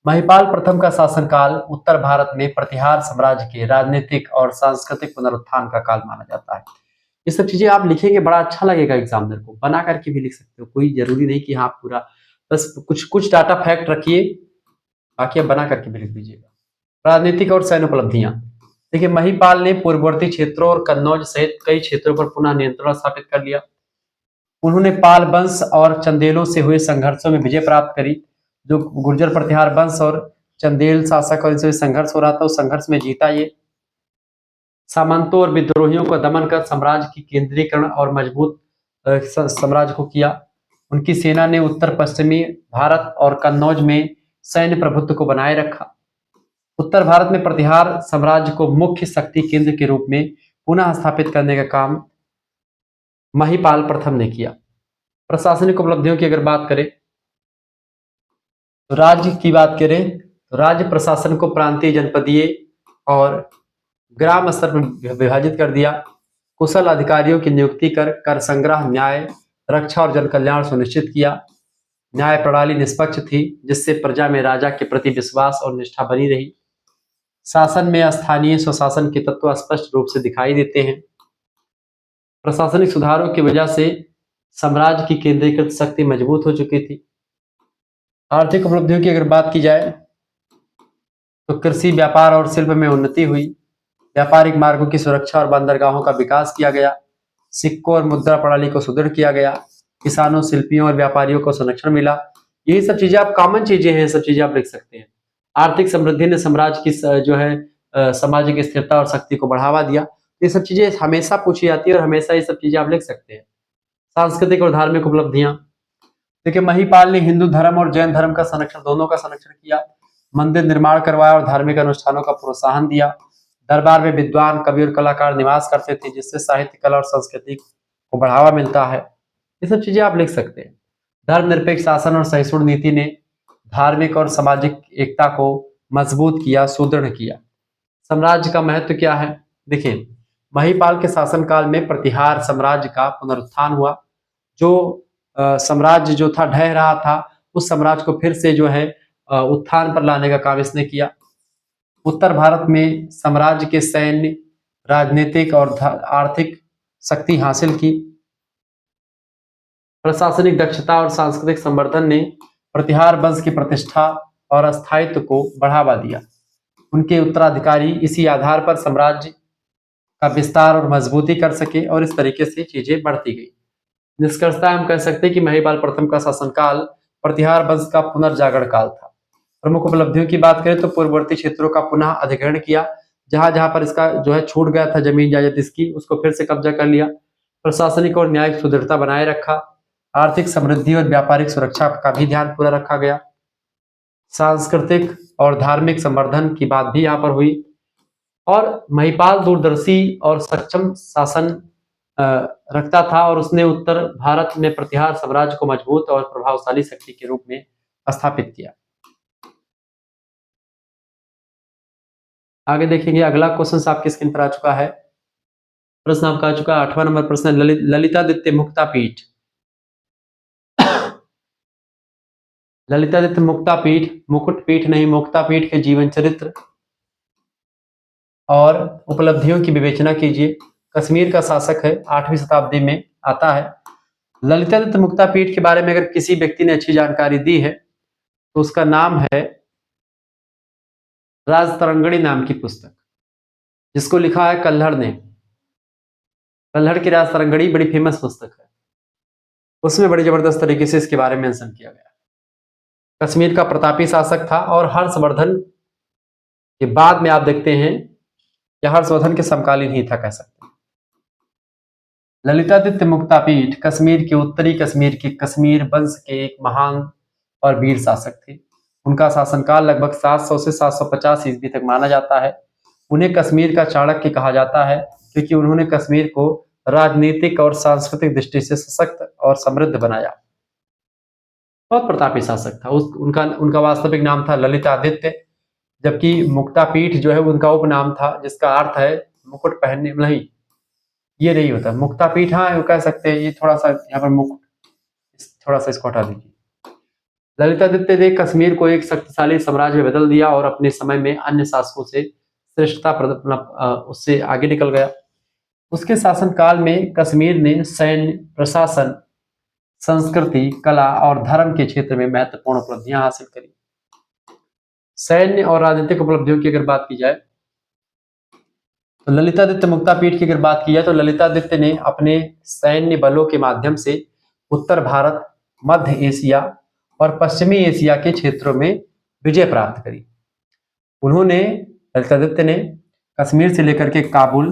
A: महिपाल प्रथम का शासनकाल उत्तर भारत में प्रतिहार साम्राज्य के राजनीतिक और सांस्कृतिक पुनरुत्थान का काल माना जाता है। ये सब चीजें आप लिखेंगे, बड़ा अच्छा लगेगा एग्जामिनर को। बना करके भी लिख सकते हो, कोई जरूरी नहीं कि हाँ पूरा, बस कुछ कुछ डाटा फैक्ट रखिए, बाकी आप बना करके भी लिख दीजिएगा। राजनीतिक और सैन्य उपलब्धियां देखिए, महिपाल ने पूर्ववर्ती क्षेत्रों और कन्नौज सहित कई क्षेत्रों पर पुनः नियंत्रण स्थापित कर लिया। उन्होंने पाल वंश और चंदेलों से हुए संघर्षों में विजय प्राप्त करी। जो गुर्जर प्रतिहार वंश और चंदेल शासक और इनसे संघर्ष हो रहा था, उस संघर्ष में जीता ये। सामंतों और विद्रोहियों को दमन कर साम्राज्य की केंद्रीकरण और मजबूत साम्राज्य को किया। उनकी सेना ने उत्तर पश्चिमी भारत और कन्नौज में सैन्य प्रभुत्व को बनाए रखा। उत्तर भारत में प्रतिहार साम्राज्य को मुख्य शक्ति केंद्र के रूप में पुनः स्थापित करने का काम महिपाल प्रथम ने किया। प्रशासनिक उपलब्धियों की अगर बात करें तो राज्य की बात करें तो राज्य प्रशासन को प्रांतीय, जनपदीय और ग्राम स्तर पर विभाजित कर दिया। कुशल अधिकारियों की नियुक्ति कर संग्रह, न्याय, रक्षा और जन कल्याण सुनिश्चित किया। न्याय प्रणाली निष्पक्ष थी, जिससे प्रजा में राजा के प्रति विश्वास और निष्ठा बनी रही। शासन में स्थानीय स्वशासन के तत्व स्पष्ट रूप से दिखाई देते हैं। प्रशासनिक सुधारों की वजह से साम्राज्य की केंद्रीकृत शक्ति मजबूत हो चुकी थी। आर्थिक उपलब्धियों की अगर बात की जाए तो कृषि, व्यापार और शिल्प में उन्नति हुई। व्यापारिक मार्गों की सुरक्षा और बंदरगाहों का विकास किया गया। सिक्कों और मुद्रा प्रणाली को सुदृढ़ किया गया। किसानों, शिल्पियों और व्यापारियों को संरक्षण मिला। यही सब चीजें आप कॉमन चीजें हैं, सब चीजें आप लिख सकते हैं। आर्थिक समृद्धि ने साम्राज्य की जो है सामाजिक स्थिरता और शक्ति को बढ़ावा दिया। ये सब चीजें हमेशा पूछी जाती है और हमेशा ये सब चीजें आप लिख सकते हैं। सांस्कृतिक और धार्मिक उपलब्धियां, देखिए महिपाल ने हिंदू धर्म और जैन धर्म का संरक्षण, दोनों का संरक्षण किया। मंदिर निर्माण करवाया और धार्मिक अनुष्ठानों का प्रोत्साहन दिया। दरबार में विद्वान, कवि और कलाकार निवास करते थे, जिससे साहित्य, कला और संस्कृति को बढ़ावा मिलता है। ये सब चीजें आप लिख सकते हैं। धर्मनिरपेक्ष शासन और सहिष्णु नीति ने धार्मिक और सामाजिक एकता को मजबूत किया, सुदृढ़ किया। साम्राज्य का महत्व क्या है? देखिए, महिपाल के शासनकाल में प्रतिहार साम्राज्य का पुनरुत्थान हुआ। जो साम्राज्य जो था ढह रहा था, उस साम्राज्य को फिर से जो है उत्थान पर लाने का काम इसने किया। उत्तर भारत में साम्राज्य के सैन्य, राजनीतिक और आर्थिक शक्ति हासिल की। प्रशासनिक दक्षता और सांस्कृतिक संवर्धन ने प्रतिहार वंश की प्रतिष्ठा और स्थायित्व को बढ़ावा दिया। उनके उत्तराधिकारी इसी आधार पर साम्राज्य का विस्तार और मजबूती कर सके और इस तरीके से चीजें बढ़ती गई। निष्कर्षतः हम कह सकते हैं कि महिपाल प्रथम का शासनकाल प्रतिहार वंश का पुनर्जागरण काल था। प्रमुख उपलब्धियों की बात करें तो पूर्ववर्ती क्षेत्रों का पुनः अधिग्रहण किया। जहां जहां पर इसका जो है छूट गया था जमीन जायदाद इसकी, उसको फिर से कब्जा कर लिया। प्रशासनिक और न्यायिक सुदृढ़ता बनाए रखा। आर्थिक समृद्धि और व्यापारिक सुरक्षा का भी ध्यान पूरा रखा गया। सांस्कृतिक और धार्मिक संवर्धन की बात भी यहाँ पर हुई। और महिपाल दूरदर्शी और सक्षम शासन रखता था और उसने उत्तर भारत में प्रतिहार साम्राज्य को मजबूत और प्रभावशाली शक्ति के रूप में स्थापित किया। आगे देखेंगे, अगला क्वेश्चन आपकी स्क्रीन पर आ चुका है। प्रश्न आपका आ चुका है 8वां नंबर प्रश्न, ललितादित्य मुक्तापीठ। ललितादित्य मुक्तापीठ, मुकुटपीठ नहीं, मुक्तापीठ के जीवन चरित्र और उपलब्धियों की विवेचना कीजिए। कश्मीर का शासक है, 8वीं शताब्दी में आता है। ललितादित्य मुक्तापीठ के बारे में अगर किसी व्यक्ति ने अच्छी जानकारी दी है तो उसका नाम है राजतरंगिणी नाम की पुस्तक, जिसको लिखा है कल्हड़ ने। कल्हड़ की राजतरंगिणी बड़ी फेमस पुस्तक है। उसमें बड़ी जबरदस्त तरीके से इसके बारे में मेंशन किया गया। कश्मीर का प्रतापी शासक था और हर्षवर्धन के बाद में आप देखते हैं कि हर्षवर्धन के समकालीन ही था, कह सकते हैं। ललितादित्य मुक्तापीठ कश्मीर के उत्तरी कश्मीर के कश्मीर वंश के एक महान और वीर शासक थे। उनका शासनकाल लगभग 700 से 750 ईस्वी तक माना जाता है। उन्हें कश्मीर का चाणक्य कहा जाता है क्योंकि उन्होंने कश्मीर को राजनीतिक और सांस्कृतिक दृष्टि से सशक्त और समृद्ध बनाया। बहुत प्रतापी शासक था। उनका वास्तविक नाम था ललितादित्य, जबकि मुक्तापीठ जो है उनका उपनाम था, जिसका अर्थ है मुकुट पहनने। नहीं, ये नहीं होता मुक्तापीठ। हाँ, कह सकते हैं। ये थोड़ा सा यहाँ पर मुकुट, थोड़ा सा इसको हटा दीजिए। ललितादित्य ने कश्मीर को एक शक्तिशाली साम्राज्य में बदल दिया और अपने समय में अन्य शासकों से श्रेष्ठता उससे आगे निकल गया। उसके शासनकाल में कश्मीर ने सैन्य, प्रशासन, संस्कृति, कला और धर्म के क्षेत्र में महत्वपूर्ण उपलब्धियां हासिल करी। सैन्य और राजनीतिक उपलब्धियों की अगर बात की जाए तो ललितादित्य मुक्तापीठ की अगर बात की जाए तो ललितादित्य ने अपने सैन्य बलों के माध्यम से उत्तर भारत, मध्य एशिया और पश्चिमी एशिया के क्षेत्रों में विजय प्राप्त करी। उन्होंने ललितादित्य ने कश्मीर से लेकर के काबुल,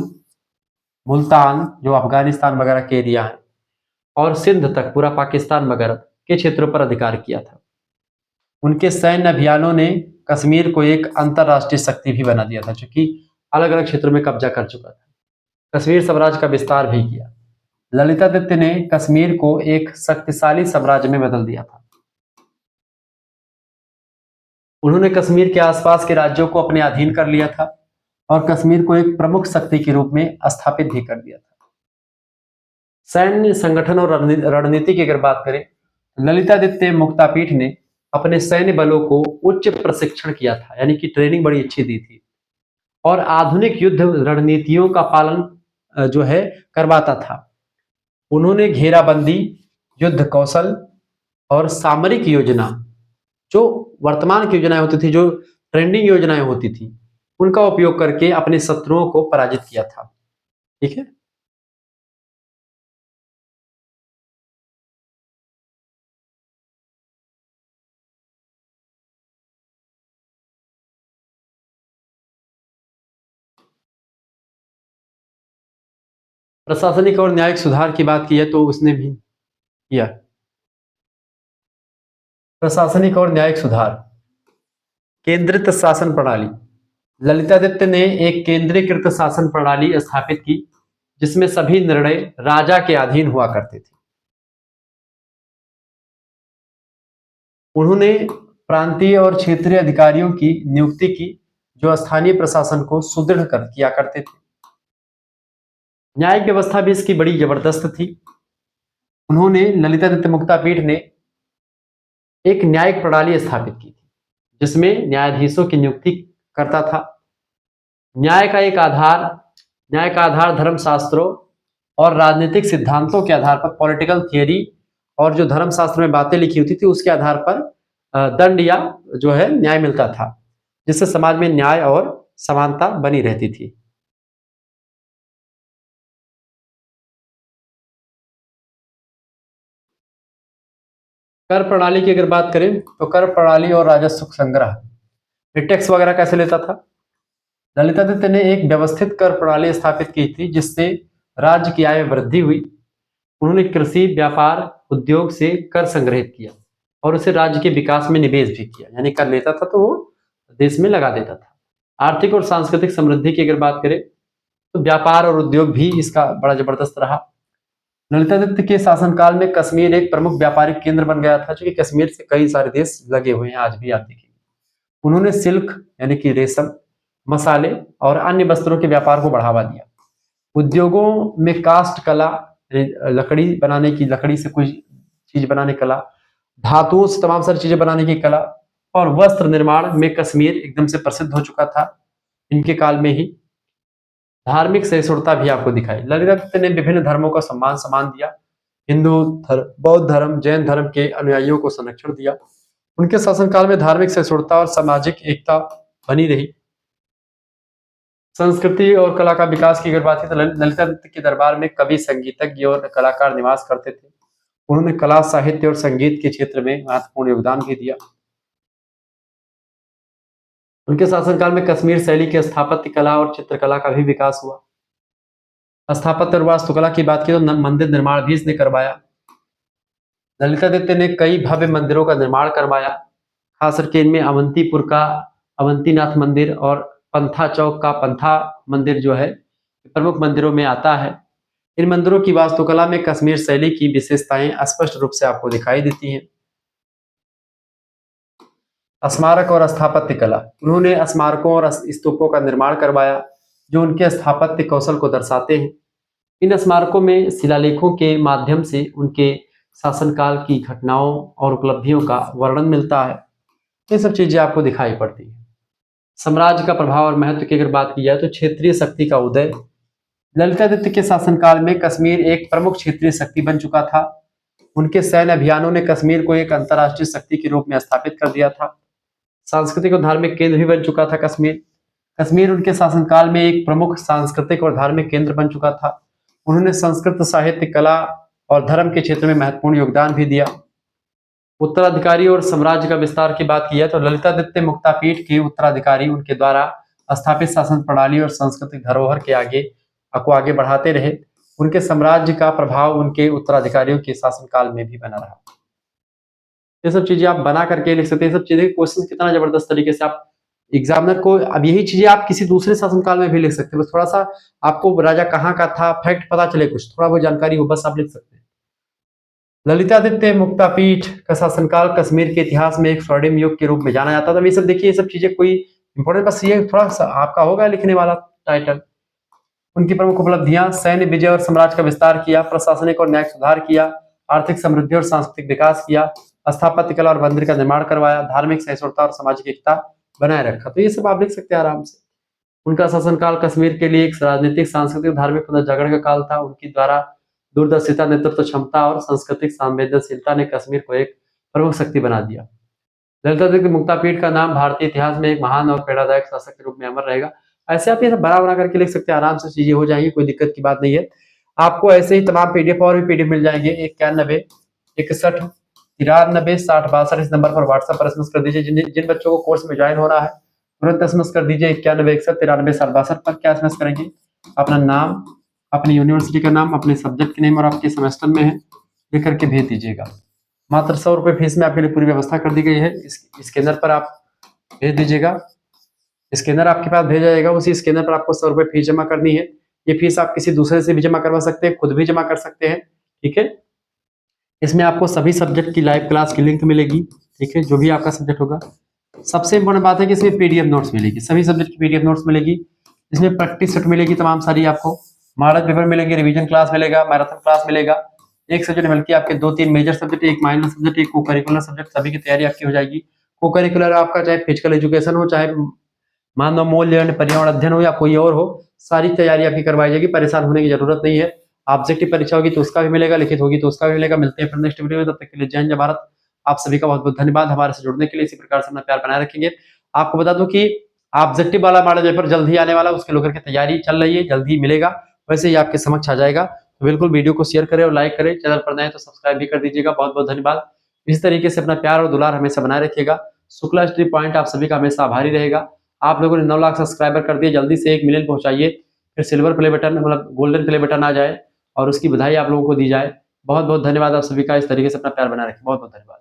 A: मुल्तान जो अफगानिस्तान वगैरह के एरिया है, और सिंध तक पूरा पाकिस्तान वगैरह के क्षेत्रों पर अधिकार किया था। उनके सैन्य अभियानों ने कश्मीर को एक अंतरराष्ट्रीय शक्ति भी बना दिया था, क्योंकि अलग अलग क्षेत्रों में कब्जा कर चुका था। कश्मीर साम्राज्य का विस्तार भी किया। ललितादित्य ने कश्मीर को एक शक्तिशाली साम्राज्य में बदल दिया था। उन्होंने कश्मीर के आसपास के राज्यों को अपने अधीन कर लिया था और कश्मीर को एक प्रमुख शक्ति के रूप में स्थापित भी कर दिया था। सैन्य संगठन और रणनीति की अगर बात करें, ललितादित्य मुक्तापीठ ने अपने सैन्य बलों को उच्च प्रशिक्षण किया था, यानी कि ट्रेनिंग बड़ी अच्छी दी थी और आधुनिक युद्ध रणनीतियों का पालन जो है करवाता था। उन्होंने घेराबंदी, युद्ध कौशल और सामरिक योजना, जो वर्तमान की योजनाएं होती थी, जो ट्रेंडिंग योजनाएं होती थी, उनका उपयोग करके अपने शत्रुओं को पराजित किया था। ठीक है। प्रशासनिक और न्यायिक सुधार की बात की है तो उसने भी किया। प्रशासनिक और न्यायिक सुधार, केंद्रित शासन प्रणाली। ललितादित्य ने एक केंद्रीकृत शासन प्रणाली स्थापित की जिसमें सभी निर्णय राजा के अधीन हुआ करते थे। उन्होंने प्रांतीय और क्षेत्रीय अधिकारियों की नियुक्ति की जो स्थानीय प्रशासन को सुदृढ़ कर किया करते थे। न्यायिक व्यवस्था भी इसकी बड़ी जबरदस्त थी। उन्होंने ललितादित्य मुक्तापीठ ने एक न्यायिक प्रणाली स्थापित की थी जिसमें न्यायाधीशों की नियुक्ति करता था। न्याय का आधार धर्मशास्त्रों और राजनीतिक सिद्धांतों के आधार पर, पॉलिटिकल थियरी और जो धर्मशास्त्र में बातें लिखी होती थी उसके आधार पर दंड या जो है न्याय मिलता था, जिससे समाज में न्याय और समानता बनी रहती थी। कर प्रणाली की अगर बात करें तो कर प्रणाली और राजस्व संग्रह, टैक्स वगैरह कैसे लेता था। ललितादित्य ने एक व्यवस्थित कर प्रणाली स्थापित की थी जिससे राज्य की आय में वृद्धि हुई। उन्होंने कृषि, व्यापार, उद्योग से कर संग्रहित किया और उसे राज्य के विकास में निवेश भी किया, यानी कर लेता था तो वो देश में लगा देता था। आर्थिक और सांस्कृतिक समृद्धि की अगर बात करें तो व्यापार और उद्योग भी इसका बड़ा जबरदस्त रहा। ललितादित्य के शासनकाल में कश्मीर एक प्रमुख व्यापारिक केंद्र बन गया था, क्योंकि कश्मीर से कई सारे देश लगे हुए हैं आज भी आते के लिए। उन्होंने सिल्क यानी कि रेशम, मसाले और अन्य वस्त्रों के व्यापार को बढ़ावा दिया। उद्योगों में कास्ट कला, लकड़ी बनाने की, लकड़ी से कोई चीज बनाने कला, धातुओं से तमाम सारी चीजें बनाने की कला और वस्त्र निर्माण में कश्मीर एकदम से प्रसिद्ध हो चुका था इनके काल में ही। धार्मिक सहिष्णुता भी आपको दिखाई। ललितादित्य ने विभिन्न धर्मों का सम्मान दिया। हिंदू धर्म, बौद्ध धर्म, जैन धर्म के अनुयायियों को संरक्षण दिया। उनके शासनकाल में धार्मिक सहिष्णुता और सामाजिक एकता बनी रही। संस्कृति और कला का विकास की अगर बात है तो ललितादित्य के दरबार में कवि, संगीतज्ञ और कलाकार निवास करते थे। उन्होंने कला, साहित्य और संगीत के क्षेत्र में महत्वपूर्ण योगदान भी दिया। उनके शासनकाल में कश्मीर शैली की स्थापत्य कला और चित्रकला का भी विकास हुआ। स्थापत्य और वास्तुकला की बात की तो मंदिर निर्माण भी इसने करवाया। ललितादित्य ने कई भव्य मंदिरों का निर्माण करवाया, खास करके इनमें अवंतीपुर का अवंतीनाथ मंदिर और पंथा चौक का पंथा मंदिर जो है प्रमुख मंदिरों में आता है। इन मंदिरों की वास्तुकला में कश्मीर शैली की विशेषताएं स्पष्ट रूप से आपको दिखाई देती हैं। स्मारक और स्थापत्य कला, उन्होंने स्मारकों और स्तूपों का निर्माण करवाया जो उनके स्थापत्य कौशल को दर्शाते हैं। इन स्मारकों में शिलालेखों के माध्यम से उनके शासनकाल की घटनाओं और उपलब्धियों का वर्णन मिलता है। ये सब चीजें आपको दिखाई पड़ती हैं। साम्राज्य का प्रभाव और महत्व की अगर बात की जाए तो क्षेत्रीय शक्ति का उदय। ललितादित्य के शासनकाल में कश्मीर एक प्रमुख क्षेत्रीय शक्ति बन चुका था। उनके सैन्य अभियानों ने कश्मीर को एक अंतर्राष्ट्रीय शक्ति के रूप में स्थापित कर दिया था। सांस्कृतिक और धार्मिक केंद्र भी बन चुका था कश्मीर। कश्मीर उनके शासनकाल में एक प्रमुख सांस्कृतिक और धार्मिक केंद्र बन चुका था। उन्होंने संस्कृत, साहित्य, कला और धर्म के क्षेत्र में महत्वपूर्ण योगदान भी दिया। उत्तराधिकारी और साम्राज्य का विस्तार की बात की है तो ललितादित्य मुक्तापीठ के उत्तराधिकारी उनके द्वारा स्थापित शासन प्रणाली और सांस्कृतिक धरोहर के आगे बढ़ाते रहे। उनके साम्राज्य का प्रभाव उनके उत्तराधिकारियों के शासनकाल में भी बना रहा। ये सब चीजें आप बना करके लिख सकते हैं। सब चीजें क्वेश्चन कितना जबरदस्त तरीके से आप एग्जामिनर को अब यही चीजें आप किसी दूसरे शासनकाल में भी लिख सकते हैं, बस थोड़ा सा आपको राजा कहाँ का था फैक्ट पता चले, कुछ थोड़ा बहुत जानकारी हो, बस आप लिख सकते हैं। ललितादित्य मुक्तापीठ का शासनकाल कश्मीर के इतिहास में एक स्वर्णिम युग के रूप में जाना जाता था। ये सब देखिए, ये सब चीजें कोई इंपॉर्टेंट, बस ये थोड़ा सा आपका होगा लिखने वाला टाइटल। उनकी प्रमुख उपलब्धियां: सैन्य विजय और साम्राज्य का विस्तार किया, प्रशासनिक और न्यायिक सुधार किया, आर्थिक समृद्धि और सांस्कृतिक विकास किया, स्थापत्य कला और मंदिर का निर्माण करवाया, धार्मिक सहिष्णुता और सामाजिक एकता बनाए रखा। तो ये सब आप लिख सकते हैं आराम से। उनका शासनकाल कश्मीर के लिए एक राजनीतिक, सांस्कृतिक, धार्मिक पुनर्जागरण का काल था। उनकी द्वारा दूरदर्शिता, नेतृत्व क्षमता और सांस्कृतिक संवेदनशीलता ने कश्मीर को एक प्रमुख शक्ति बना दिया। ललितादित्य मुक्तापीठ का नाम भारतीय इतिहास में एक महान और प्रेरणादायक शासक के रूप में अमर रहेगा। ऐसे आप ये सब बना बना करके लिख सकते हैं, आराम से चीजें हो जाएंगी, कोई दिक्कत की बात नहीं है। आपको ऐसे ही तमाम पीडीएफ और भी पीडीएफ मिल जाएंगे 91 61 93 60 62 इस नंबर पर व्हाट्सएप पर एसएमएस कर दीजिए। जिन बच्चों को कोर्स में ज्वाइन होना है तुरंत एसएमएस कर दीजिए 91 61 93 60 62 पर। क्या एसएमएस करेंगे? अपना नाम, अपनी यूनिवर्सिटी का नाम, अपने सब्जेक्ट के नेम और आपके सेमेस्टर में है लिख करके भेज दीजिएगा। मात्र 100 रुपए फीस में आपके लिए पूरी व्यवस्था कर दी गई है। स्कैनर पर आप भेज दीजिएगा, स्कैनर आपके पास भेजा जाएगा, उसी स्कैनर पर आपको 100 रुपए फीस जमा करनी है। ये फीस आप किसी दूसरे से भी जमा करवा सकते हैं, खुद भी जमा कर सकते हैं, ठीक है। इसमें आपको सभी सब्जेक्ट की लाइव क्लास की लिंक मिलेगी, ठीक है, जो भी आपका सब्जेक्ट होगा। सबसे इंपॉर्टेंट बात है कि इसमें पीडीएफ नोट्स मिलेगी, सभी सब्जेक्ट की पीडीएफ नोट्स मिलेगी। इसमें प्रैक्टिस सेट मिलेगी तमाम सारी, आपको मॉडल पेपर मिलेंगे, रिवीजन क्लास मिलेगा, मैराथन क्लास मिलेगा। एक सब्जेक्ट बल्कि आपके 2-3 मेजर सब्जेक्ट, एक माइनर सब्जेक्ट, एक को करिकुलर सब्जेक्ट, सभी की तैयारी आपकी हो जाएगी। को करिकुलर आपका चाहे फिजिकल एजुकेशन हो, चाहे मानव मूल्य पर्यावरण अध्ययन हो या कोई और हो, सारी तैयारी आपकी करवाई जाएगी। परेशान होने की जरूरत नहीं है। ऑब्जेक्टिव परीक्षा होगी तो उसका भी मिलेगा, लिखित होगी तो उसका भी मिलेगा। मिलते हैं फिर नेक्स्ट वीडियो में, तब तक के लिए जय हिंद जय भारत। आप सभी का बहुत बहुत धन्यवाद हमारे से जुड़ने के लिए। इसी प्रकार से अपना प्यार बनाए रखेंगे। आपको बता दूं कि ऑब्जेक्टिव वाला मॉडल पेपर जल्द ही आने वाला, उसके लेकर के तैयारी चल रही है, जल्द ही मिलेगा, वैसे ही आपके समक्ष आ जाएगा। तो बिल्कुल वीडियो को शेयर करें और लाइक करें, चैनल पर नए तो सब्सक्राइब भी कर दीजिएगा। बहुत बहुत धन्यवाद। इस तरीके से अपना प्यार और दुलार हमेशा बनाए रखिएगा। शुक्ला स्टडी पॉइंट आप सभी का हमेशा आभारी रहेगा। आप लोगों ने 9 लाख सब्सक्राइबर कर दिए, जल्दी से 1 मिलियन पहुंचाइए, फिर सिल्वर प्ले बटन मतलब गोल्डन प्ले बटन आ जाए और उसकी बधाई आप लोगों को दी जाए। बहुत बहुत धन्यवाद आप सभी का। इस तरीके से अपना प्यार बनाए रखें। बहुत बहुत धन्यवाद।